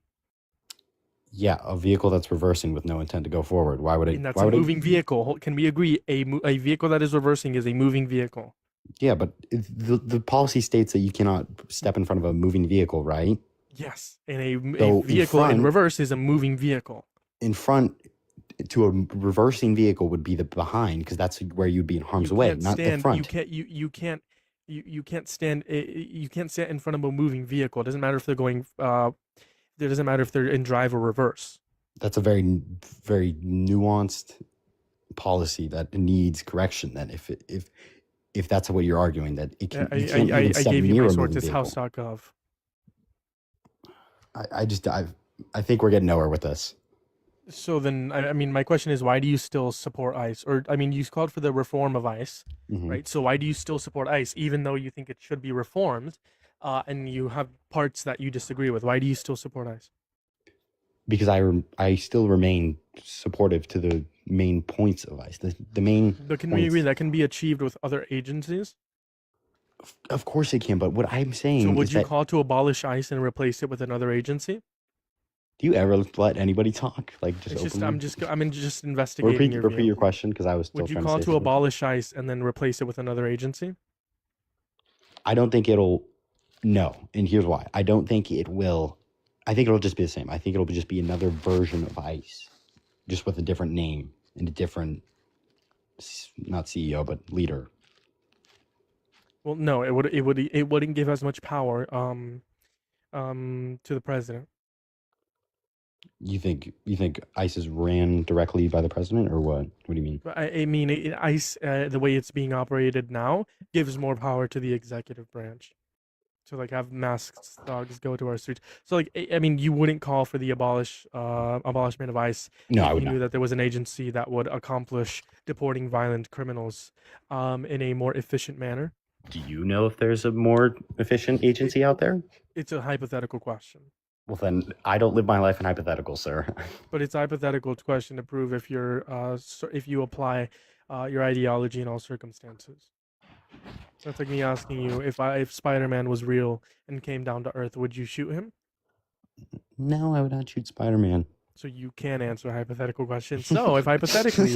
Yeah, a vehicle that's reversing with no intent to go forward. Why would it? And that's why a would moving vehicle. Can we agree a vehicle that is reversing is a moving vehicle? Yeah, but the policy states that you cannot step in front of a moving vehicle, right? Yes, and a So in vehicle in front- reverse is a moving vehicle. In front to a reversing vehicle would be the behind because that's where you'd be in harm's way, not the front. You can't stand in front of a moving vehicle. It doesn't matter if they're going. It doesn't matter if they're in drive or reverse. That's a very nuanced policy that needs correction. Then, if that's what you're arguing, that it can, you can't I even step gave you near my a source. moving It's vehicle. house.gov. I think we're getting nowhere with this. So then, I mean, my question is, why do you still support ICE? Or, I mean, you called for the reform of ICE, Mhm. right? So why do you still support ICE, even though you think it should be reformed, and you have parts that you disagree with? Why do you still support ICE? Because I still remain supportive to the main points of ICE. The main But can we agree points. that can be achieved with other agencies? Of course it can, but what I'm So saying would is you that call to abolish ICE and replace it with another agency? do you ever let anybody talk like just It's just openly? I'm just investigating your Repeat view. your question because I was still Would you trying to call say to something. abolish ICE and then replace it with another agency? I don't think it'll. No, and here's why. I don't think it will. I think it'll just be the same. I think it'll just be another version of ICE, just with a different name and a different, not CEO but leader. Well, no, it wouldn't give as much power to the president. You think ICE is ran directly by the president or what? What do you mean? But I mean, ICE, the way it's being operated now, gives more power to the executive branch to like have masked thugs go to our streets. So like, I mean, you wouldn't call for the abolishment of ICE No, I if would you knew not. that there was an agency that would accomplish deporting violent criminals in a more efficient manner. Do you know if there's a more efficient agency out there? It's a hypothetical question. Well, then I don't live my life in hypotheticals, sir. But it's a hypothetical question to prove if you're if you apply your ideology in all circumstances. That's like me asking you if Spider-Man was real and came down to Earth, would you shoot him? No, I would not shoot Spider-Man. So you can answer a hypothetical question. So if hypothetically,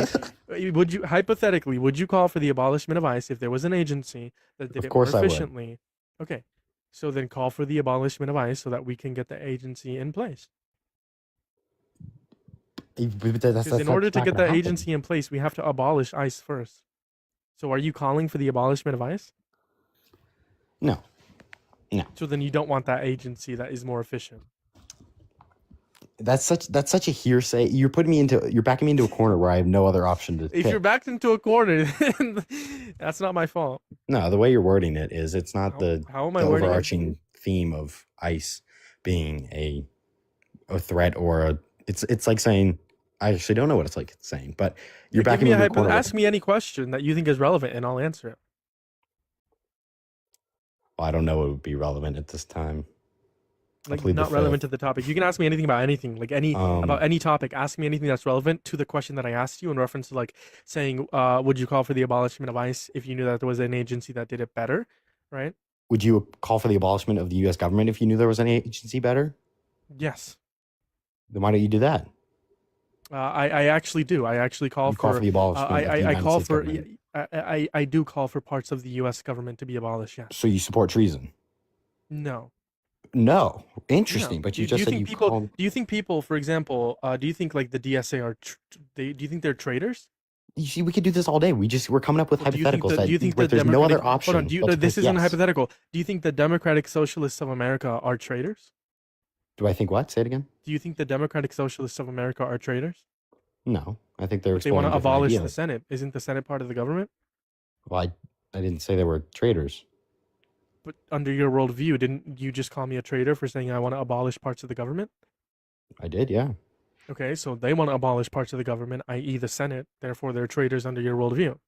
would you call for the abolishment of ICE if there was an agency that did Of it more course I would. efficiently? Okay, so then call for the abolishment of ICE so that we can get the agency in place. Because in order to get that agency in place, we have to abolish ICE first. So are you calling for the abolishment of ICE? No. No. So then you don't want that agency that is more efficient. That's such a hearsay. You're backing me into a corner where I have no other option to If pick. you're backed into a corner, then that's not my fault. No, the way you're wording it is it's not How am the I wording it? overarching theme of ICE being a threat or a it's like saying I actually don't know what it's like saying, but you're Give backing me me a into a corner. ask me any question that you think is relevant, and I'll answer it. Well, I don't know what would be relevant at this time. I Like plead the not relevant to fifth. the topic. You can ask me anything about anything, like about any topic. Ask me anything that's relevant to the question that I asked you in reference to like saying, would you call for the abolishment of ICE if you knew that there was an agency that did it better, right? Would you call for the abolishment of the U.S. government if you knew there was an agency better? Yes. Then why don't you do that? I actually do. I actually call You call for the abolishment of the I United call States for government. I do call for parts of the U.S. government to be abolished. Yes. So you support treason? No. No. Interesting, No. but you Do just you said think you people? called. Do you think people, for example, do you think like the DSA are? Do you think they're traitors? You see, we could do this all day. We're coming up with Well, hypotheticals do you think where the there's no other Democratic? option. Hold on. but to This pick isn't yes. hypothetical. Do you think the Democratic Socialists of America are traitors? Do I think what? Say it again. Do you think the Democratic Socialists of America are traitors? No, I think they're. But they want to exploring different abolish the ideas. Senate. Isn't the Senate part of the government? Well, I didn't say they were traitors. But under your worldview, didn't you just call me a traitor for saying I want to abolish parts of the government? I did, yeah. Okay, so they want to abolish parts of the government, i.e., the Senate. Therefore, they're traitors under your worldview.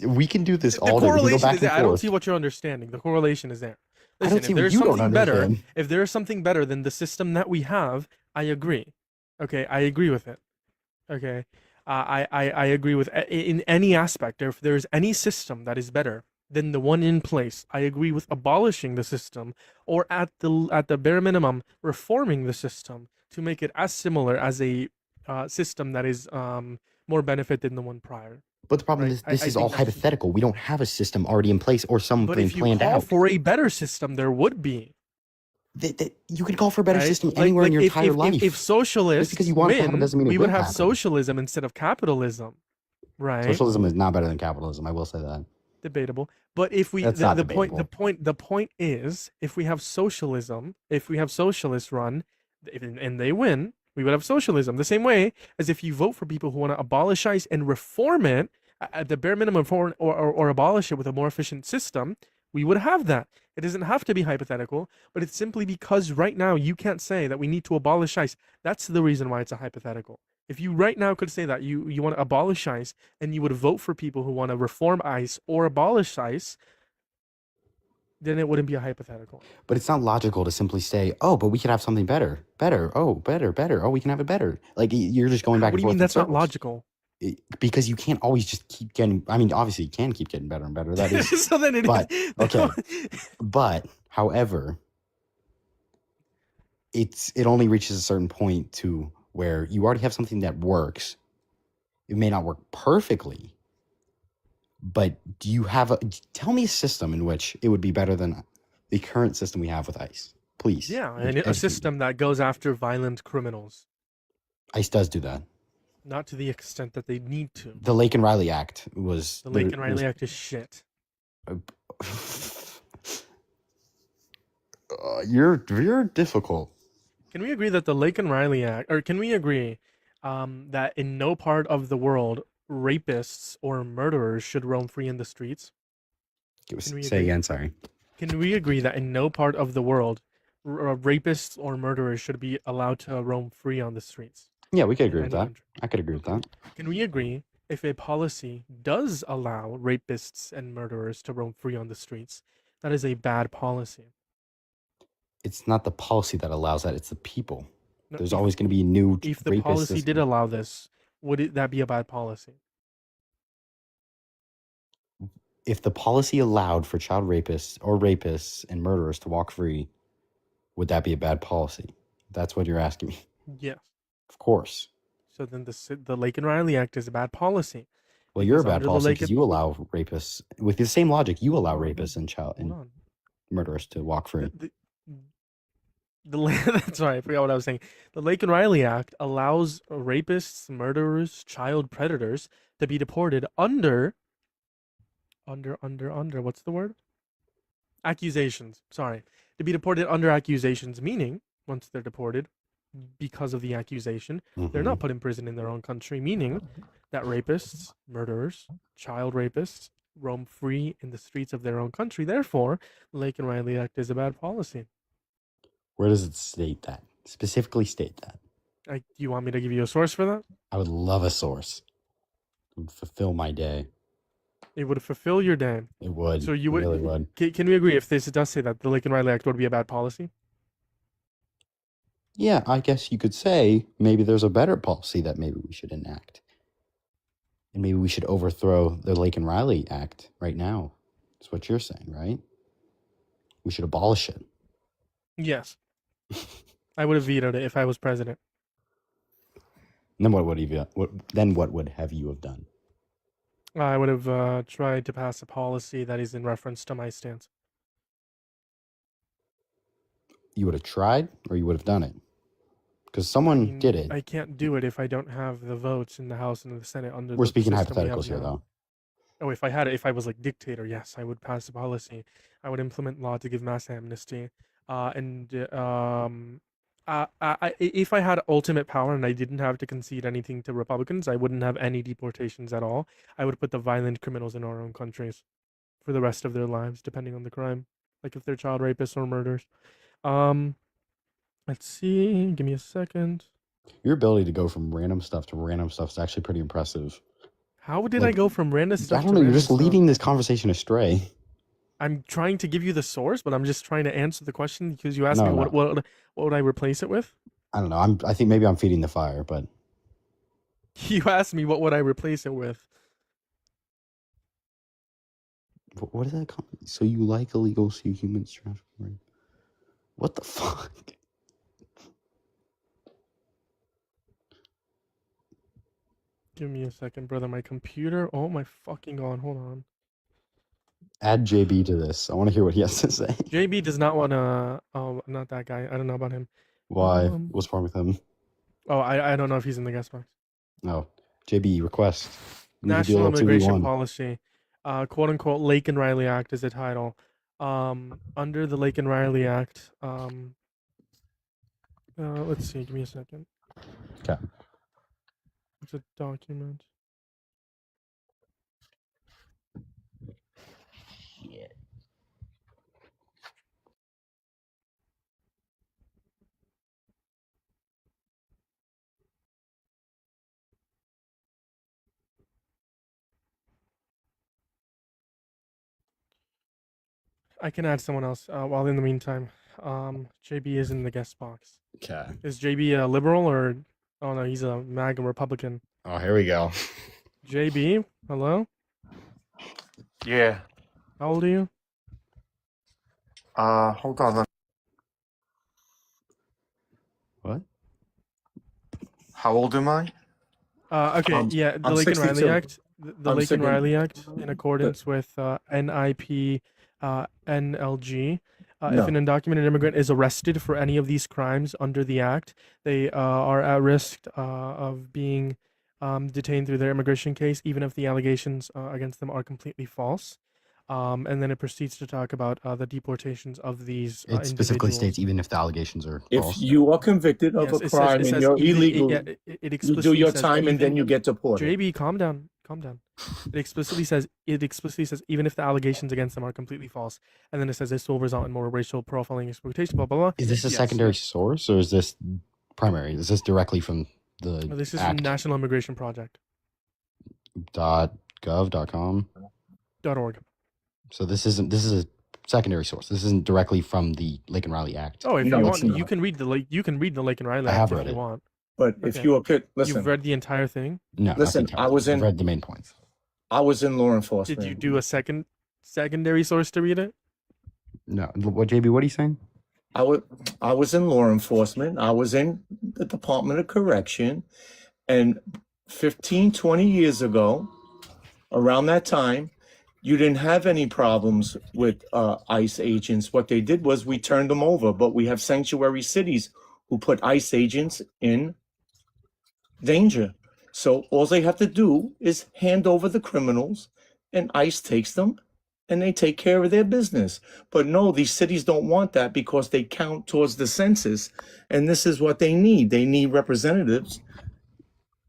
We can do this The all day. We can go correlation back is and there. I don't forth. see what you're understanding. The correlation is there. I Listen, don't see if what there's you don't something better, understand. if there's something better than the system that we have, I agree. Okay, I agree with it. Okay, I agree with in any aspect. If there's any system that is better than the one in place, I agree with abolishing the system, or at the bare minimum, reforming the system to make it as similar as a system that is more benefit than the one prior. But the problem Right. is this I is all think that's- hypothetical. We don't have a system already in place or But something if you planned call out. for a better system, there would be. You can call for a better Right? system anywhere in your entire life. If socialists because you want it to happen win, doesn't mean it we would will have happen. socialism instead of capitalism, right? Socialism is not better than capitalism. I will say that. Debatable. But if we That's not the debatable. point is, if we have socialism, if we have socialists run and they win, we would have socialism. The same way as if you vote for people who want to abolish ICE and reform it at the bare minimum, or abolish it with a more efficient system, we would have that. It doesn't have to be hypothetical, but it's simply because right now you can't say that we need to abolish ICE. That's the reason why it's a hypothetical. If you right now could say that you want to abolish ICE and you would vote for people who want to reform ICE or abolish ICE, then it wouldn't be a hypothetical. But it's not logical to simply say, "Oh, but we could have something better, better. Oh, better, better. Oh, we can have it better." Like you're just going back What do and you forth. mean in that's not circles. logical? Because you can't always just keep getting. I mean, obviously you can keep getting better and better. That is. So then it but is. okay. But however, it only reaches a certain point to where you already have something that works. It may not work perfectly, but do you have tell me a system in which it would be better than the current system we have with ICE, please? Yeah, and a system that goes after violent criminals. ICE does do that. Not to the extent that they need to. The Lake and Riley Act was the Lake and Riley Act is shit. You're difficult. Can we agree that the Lake and Riley Act, or can we agree that in no part of the world rapists or murderers should roam free in the streets? Say again, sorry. Can we agree that in no part of the world rapists or murderers should be allowed to roam free on the streets? Yeah, we could agree with that. I could agree with that. Can we agree if a policy does allow rapists and murderers to roam free on the streets, that is a bad policy? It's not the policy that allows that, it's the people. No, There's always going to be new If the policy did allow this, would that be a bad policy? If the policy allowed for child rapists and murderers to walk free, would that be a bad policy? That's what you're asking me. Yes. Of course. So then the Lake and Riley Act is a bad policy. Well, you're a bad policy because you allow rapists, with the same logic, you allow rapists and murderers to walk free. Sorry, I forgot what I was saying. The Lake and Riley Act allows rapists, murderers, child predators to be deported under what's the word? Accusations. Sorry. To be deported under accusations, meaning once they're deported because of the accusation, they're not put in prison in their own country, meaning that rapists, murderers, child rapists roam free in the streets of their own country. Therefore, the Lake and Riley Act is a bad policy. Where does it state that? Specifically state that. Do you want me to give you a source for that? I would love a source. It would fulfill my day. It would fulfill your day. It would. So you would. Really would. Can we agree if this does say that the Lake and Riley Act would be a bad policy? Yeah, I guess you could say maybe there's a better policy that maybe we should enact. And maybe we should overthrow the Lake and Riley Act right now. That's what you're saying, right? We should abolish it. Yes. I would have vetoed it if I was president. And then what would have you have done? I would have tried to pass a policy that is in reference to my stance. You would have tried, or you would have done it? Because someone did it. I can't do it if I don't have the votes in the House and the Senate under. We're speaking system we hypotheticals here, now. though. Oh, if I was like dictator, yes, I would pass a policy. I would implement law to give mass amnesty. If I had ultimate power and I didn't have to concede anything to Republicans, I wouldn't have any deportations at all. I would put the violent criminals in our own countries for the rest of their lives, depending on the crime. Like if they're child rapists or murders. Let's see. Give me a second. Your ability to go from random stuff to random stuff is actually pretty impressive. How did I go from random stuff? I don't know. You're just leading this conversation astray. I'm trying to give you the source, but I'm just trying to answer the question because you asked me what would I replace it with? I don't know. I think maybe I'm feeding the fire, but you asked me what would I replace it with. What is that called? So you like illegal humans trafficking? What the fuck? Give me a second, brother. My computer. Oh my fucking god. Hold on. Add JB to this. I want to hear what he has to say. JB does not want to. Oh, not that guy. I don't know about him. Why? What's wrong with him? Oh, I don't know if he's in the guest box. No. JB, request. National Immigration Policy. Quote unquote Lake and Riley Act is the title. Under the Lake and Riley Act. Let's see. Give me a second. Okay. It's a document. I can add someone else. While in the meantime, JB is in the guest box. Okay. Is JB a liberal or? Oh no, he's a MAGA Republican. Oh, here we go. JB, hello. Yeah. How old are you? Hold on. What? How old am I? Okay, yeah, the I'm Lake and Riley 62. Act, the I'm Lake and second- Riley Act, in accordance with NIP NLG. If No. an undocumented immigrant is arrested for any of these crimes under the act, they are at risk of being detained through their immigration case, even if the allegations against them are completely false. And then it proceeds to talk about the deportations of these It specifically individuals. states even if the allegations are If false. you are convicted of Yes, a crime and you're illegal, it you do explicitly your says time and then even- you get deported. JB, calm down, calm down. It explicitly says even if the allegations against them are completely false, and then it says this will result in more racial profiling, exploitation, blah blah blah. Is this a Yes. secondary source or is this primary? Is this directly from the This is from act? National Immigration Project .gov.com? .org. So this is a secondary source. This isn't directly from the Lake and Riley Act. Oh, if No, you it's want, you not. can read the Lake and Riley I have Act if read you it. want. But if Okay. you are listen, You've read the entire thing. No, not the listen, entire I was thing. in I've read the main points. I was in law enforcement. Did you do a secondary source to read it? No, what JB? What are you saying? I was in law enforcement. I was in the Department of Correction, and 15, 20 years ago, around that time, you didn't have any problems with ICE agents. What they did was we turned them over, but we have sanctuary cities who put ICE agents in danger. So all they have to do is hand over the criminals, and ICE takes them and they take care of their business. But no, these cities don't want that because they count towards the census, and this is what they need. They need representatives.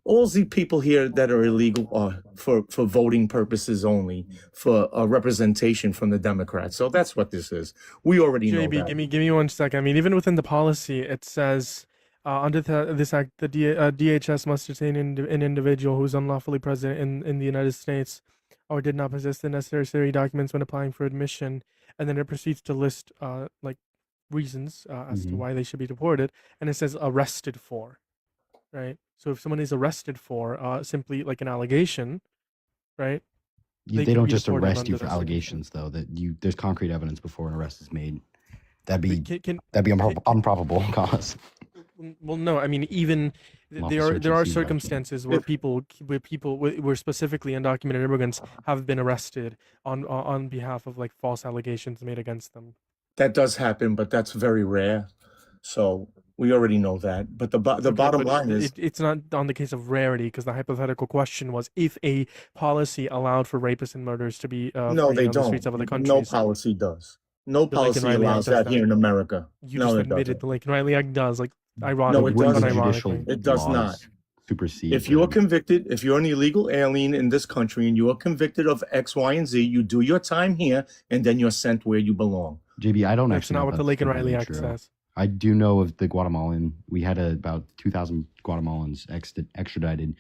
All the people here that are illegal are for voting purposes only, for a representation from the Democrats. So that's what this is. We already know JB, that. give me 1 second. I mean, even within the policy, it says under this act, the DHS must detain an individual who's unlawfully present in the United States or did not possess the necessary documents when applying for admission, and then it proceeds to list like reasons as to why they should be deported, and it says arrested for, right? So if someone is arrested for simply like an allegation, right? They can don't be just deported arrest under you for those allegations, though. There's concrete evidence before an arrest is made. That'd be Can- improbable cause. Well, no, I mean even Lawful there search are and seizure circumstances where where specifically undocumented immigrants have been arrested on behalf of like false allegations made against them. That does happen, but that's very rare. So we already know that. But the Okay, bottom but line is it's not on the case of rarity, because the hypothetical question was if a policy allowed for rapists and murderers to be no, free they on the don't. streets of other No countries. policy does. No The Lake and policy Riley Act allows does that here in America. You No, just it admitted doesn't. the Lake and Riley Act does, like No, ironically, it Wouldn't doesn't. the judicial unironically. It does not. laws supersede If you are the- convicted, if you're an illegal alien in this country and you are convicted of X, Y, and Z, you do your time here and then you're sent where you belong. JB, I don't That's actually not know what if the that's Lake and Riley completely Act true. says. I do know of the Guatemalan. We had about 2,000 Guatemalans extradited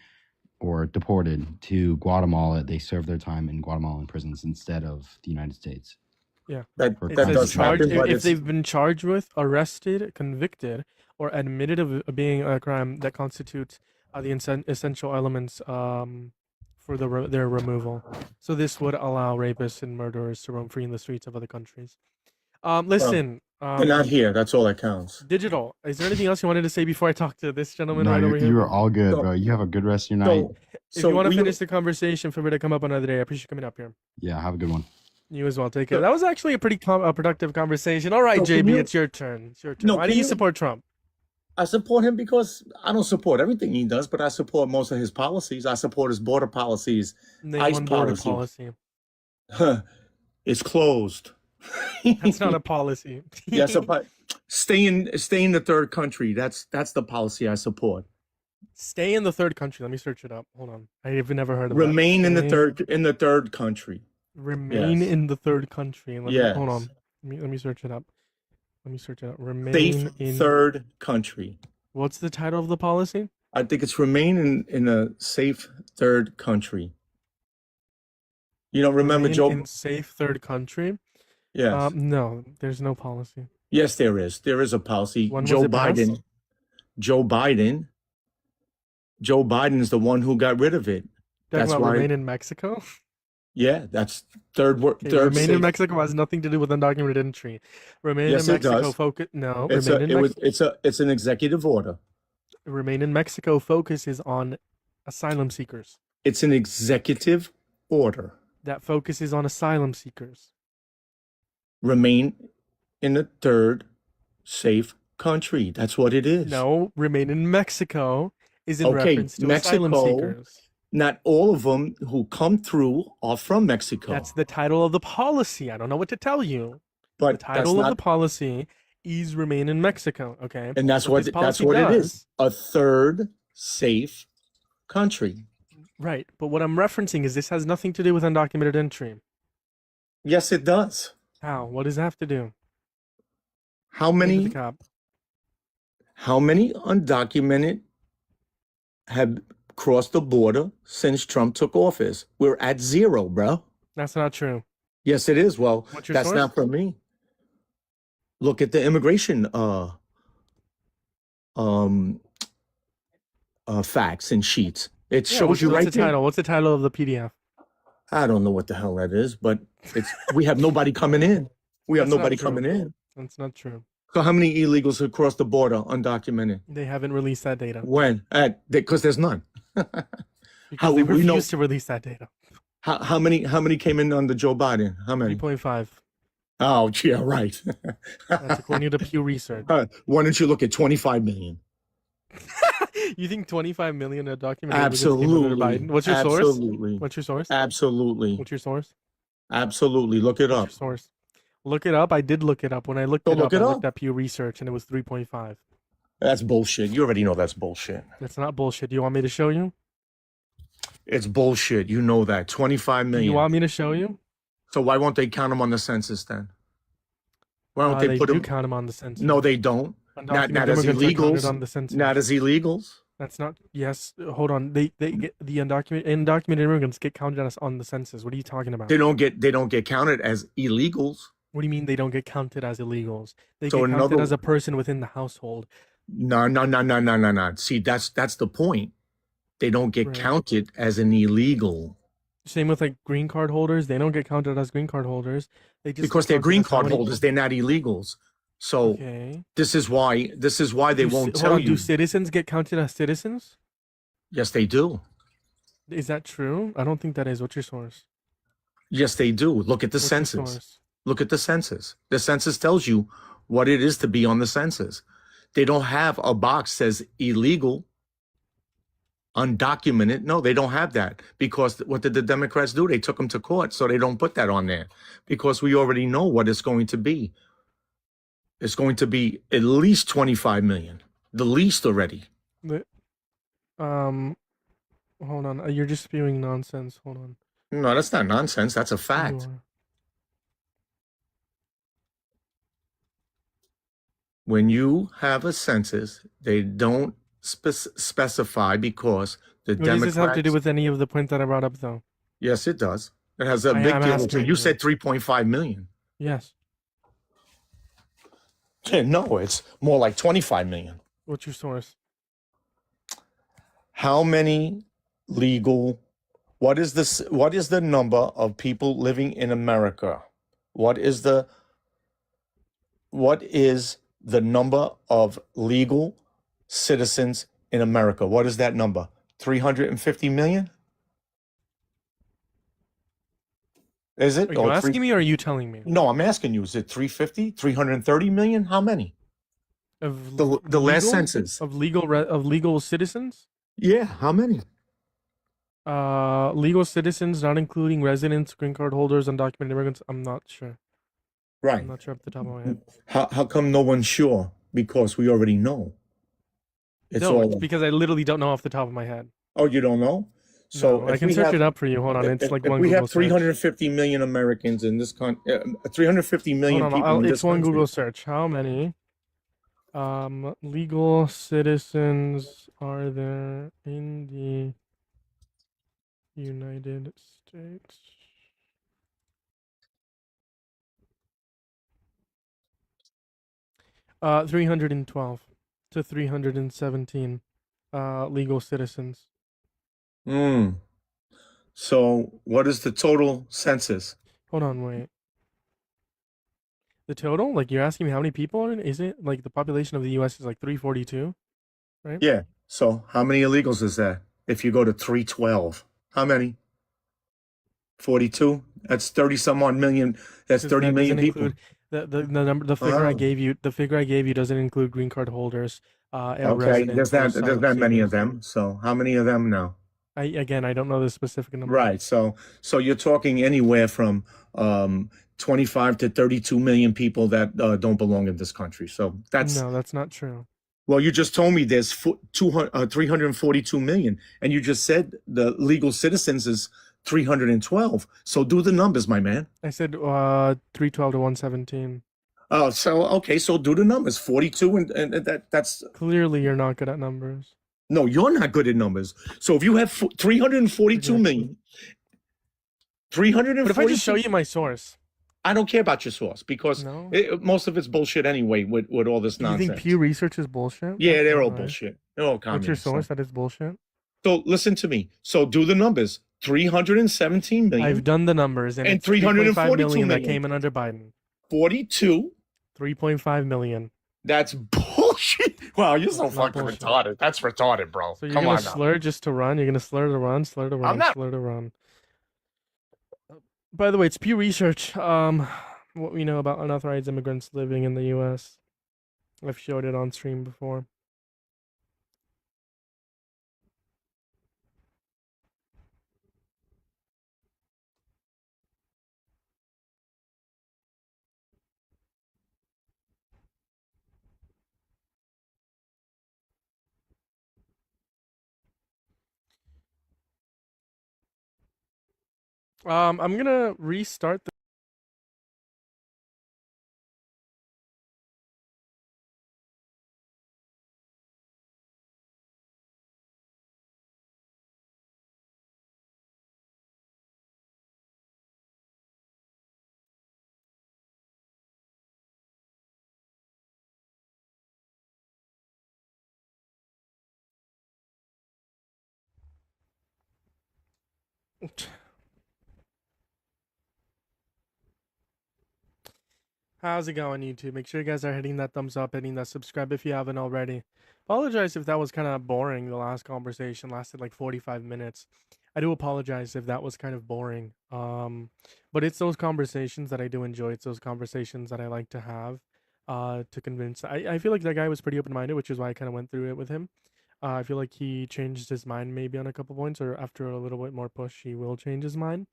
or deported to Guatemala. They served their time in Guatemalan prisons instead of the United States. Yeah. That For It that crimes says does of charged happen, but if it's they've been charged with, arrested, convicted, or admitted of being a crime that constitutes the essential elements for their removal. So this would allow rapists and murderers to roam free in the streets of other countries. Listen, they're not here. That's all that counts. Digital. Is there anything else you wanted to say before I talk to this gentleman No, right over here? you are all good, So- bro. You have a good rest of your night. If you want to we- finish the conversation, feel free to come up another day. I appreciate you coming up here. Yeah, have a good one. You as well. Take care. That was actually a pretty productive conversation. All right, So can JB, you- it's your turn. It's your turn. No, Why do can you you- support Trump? I support him because I don't support everything he does, but I support most of his policies. I support his border policies. Name ICE one border policy. policy. It's closed. That's not a policy. Yes, but stay in the third country. That's the policy I support. Stay in the third country. Let me search it up. Hold on. I have never heard of Remain that. in the Stay- third country. Remain Yes. in the third country. Hold Yes. on. Let me search it up. Remain Safe in third country. What's the title of the policy? I think it's remain in a safe third country. You don't remember Remain Joe? in safe third country. Yes. No, there's no policy. Yes, there is. There is a policy. When was Joe it passed? Biden. Joe Biden. Joe Biden is the one who got rid of it. Talking That's about why. remain in Mexico? Yeah, that's third word. Okay, Third remain in safe. Mexico has nothing to do with undocumented entry. Remain Yes, in it Mexico does. focus. No, It's remain in Mexico. it's an executive order. Remain in Mexico focuses on asylum seekers. It's an executive order. That focuses on asylum seekers. Remain in a third safe country. That's what it is. No, remain in Mexico is in Okay, reference to asylum Mexico. seekers. Not all of them who come through are from Mexico. That's the title of the policy. I don't know what to tell you. But the title of the policy is remain in Mexico. Okay, and that's what this what policy it is. does- A third safe country. Right, but what I'm referencing is this has nothing to do with undocumented entry. Yes, it does. How? What does that have to do? How Name of many the cop. how many undocumented have crossed the border since Trump took office? We're at 0, bro. That's not true. Yes, it is. Well, What's your that's source? not for me. Look at the immigration facts and sheets. It Yeah, shows what's, you what's right the there. title? What's the title of the PDF? I don't know what the hell that is, but it's we have nobody coming in. We have That's not nobody true. coming in. That's not true. So how many illegals have crossed the border undocumented? They haven't released that data. When? Because there's none. Because they we know refused to release that data. how many came in under Joe Biden? How many? 3.5. Oh, yeah, right. That's according to Pew Research. Why don't you look at 25 million? You think 25 million undocumented Absolutely. immigrants came under Biden? What's your source? Absolutely. What's your source? Absolutely. What's your source? Absolutely. Look it What's up. your source? Look it up. I did look it up. When I looked Go it look up, it I looked up. at Pew Research and it was 3.5. That's bullshit. You already know that's bullshit. That's not bullshit. Do you want me to show you? It's bullshit. You know that. 25 Do million. you want me to show you? So why won't they count them on the census then? Why don't They they put do them? count them on the census. No, they don't. Undocumented Not as immigrants are counted illegals. on the census. Not as illegals. That's not. Yes, hold on. They get the undocumented immigrants get counted as on the census. What are you talking about? They don't get counted as illegals. What do you mean they don't get counted as illegals? They So get counted another- as a person within the household. No. See, that's the point. They don't get Right. counted as an illegal Same with like green card holders. They don't get counted as green card holders. They just because get they're counted green as how card many- holders. They're not illegals. So Okay. this is why they won't Hold tell on, you. do citizens get counted as citizens? Yes, they do. Is that true? I don't think that is. What's your source? Yes, they do. Look at the What's your census. source? Look at the census. The census tells you what it is to be on the census. They don't have a box says illegal, undocumented. No, they don't have that because what did the Democrats do? They took them to court, so they don't put that on there because we already know what it's going to be. It's going to be at least 25 million, the least already. Hold on. You're just spewing nonsense. Hold on. No, that's not nonsense. That's a You fact. are. When you have a census, they don't specify because the What does Democrats. this have to do with any of the points that I brought up, though? Yes, it does. It has a I big am deal. asking You you. said 3.5 million. Yes. No, it's more like 25 million. What's your source? How many legal? What is this? What is the number of people living in America? What is the number of legal citizens in America? What is that number? 350 million? Is it? Are you asking me or are you telling me? No, I'm asking you. Is it 350? 330 million? How many? Of The last legal- census. of legal citizens? Yeah, how many? Legal citizens, not including residents, green card holders, undocumented immigrants. I'm not sure. Right. I'm not sure off the top of my head. How come no one's sure? Because we already know. It's No, all. it's because I literally don't know off the top of my head. Oh, you don't know? So No, I can search it up for you. Hold on, it's like one we Google have search. 350 million Americans in this country. 350 million Hold on, people in it's this one country. Google search. How many legal citizens are there in the United States? 312 to 317 legal citizens. So what is the total census? Hold on, wait. The total? Like, you're asking me how many people are in? Is it like the population of the U.S. is like 342, right? Yeah. So how many illegals is that? If you go to 312, how many? 42. That's 30 some odd million. That's 'Cause 30 that million doesn't people. include the number. The figure I Oh. gave you. The figure I gave you doesn't include green card holders, Okay. residents, or There's not many of seekers. them. So how many of them now? I don't know the specific number. Right. So you're talking anywhere from 25 to 32 million people that don't belong in this country. So No, that's not true. well, you just told me there's 342 million, and you just said the legal citizens is 312. So do the numbers, my man. I said 312 to 117. Oh, so okay, so do the numbers. 42 and that's Clearly you're not good at numbers. no, you're not good at numbers. So if you have 342 million, 342. But if I just show you my source, I don't care about your source because No? most of it's bullshit anyway with all this do you nonsense. think Pew Research is bullshit? Yeah, That's they're not all right. bullshit. They're all What's your communists. source that is bullshit? So listen to me. So do the numbers. 317 million. I've done the numbers, and And it's 3.5 342 million that million. came in under Biden. 42. 3.5 million. That's bullshit. Wow, you're so That's not fucking bullshit. retarded. That's retarded, bro. So you're Come gonna on now. slur just to run? You're gonna slur to run, slur to run, not- slur to run. By the way, it's Pew Research. What we know about unauthorized immigrants living in the U.S. I've showed it on stream before. I'm gonna restart the. How's it going, YouTube? Make sure you guys are hitting that thumbs up, hitting that subscribe if you haven't already. Apologize if that was kind of boring. The last conversation lasted like 45 minutes. I do apologize if that was kind of boring. But it's those conversations that I do enjoy. It's those conversations that I like to have, to convince. I feel like that guy was pretty open-minded, which is why I kind of went through it with him. I feel like he changed his mind maybe on a couple points, or after a little bit more push, he will change his mind.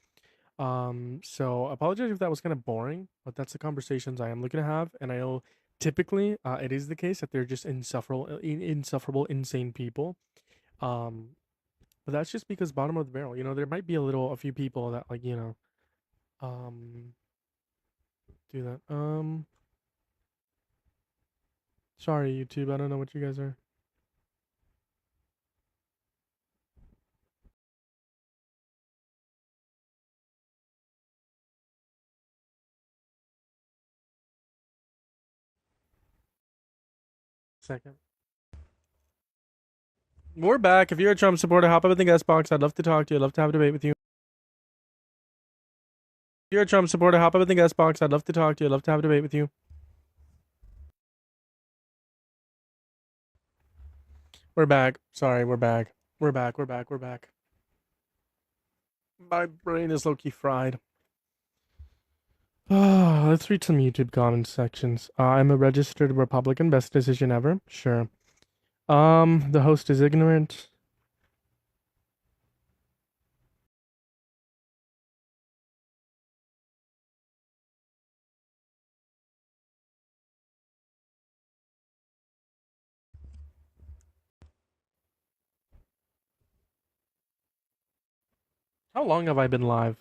So apologize if that was kind of boring, but that's the conversations I am looking to have, and I know typically it is the case that they're just insufferable, insane people. But that's just because bottom of the barrel. There might be a few people that do that. Sorry, YouTube. I don't know what you guys are. Second. We're back. If you're a Trump supporter, hop up in the guest box. I'd love to talk to you. I'd love to have a debate with you. If you're a Trump supporter, hop up in the guest box. I'd love to talk to you. I'd love to have a debate with you. We're back. Sorry, we're back. We're back. My brain is low-key fried. Let's read some YouTube comment sections. I'm a registered Republican. Best decision ever. Sure. The host is ignorant. How long have I been live?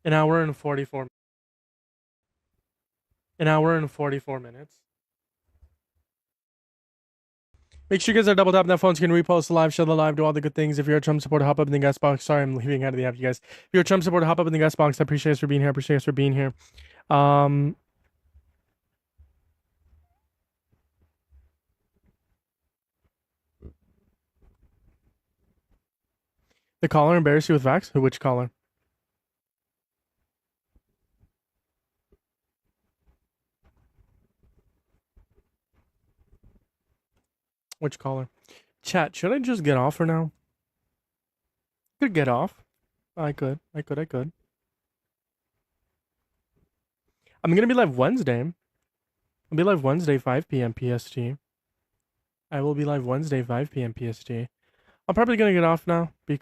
An hour and 44 minutes. Make sure you guys are double tapping that phone so you can repost the live, share the live, do all the good things. If you're a Trump supporter, hop up in the guest box. Sorry, I'm leaving out of the app, you guys. If you're a Trump supporter, hop up in the guest box. I appreciate us for being here. Um, the caller embarrassed you with facts? Which caller? Which caller? Chat, should I just get off for now? Could get off. I could. I'm gonna be live Wednesday. I'll be live Wednesday, 5 p.m. PST. I will be live Wednesday, 5 p.m. PST. I'm probably gonna get off now because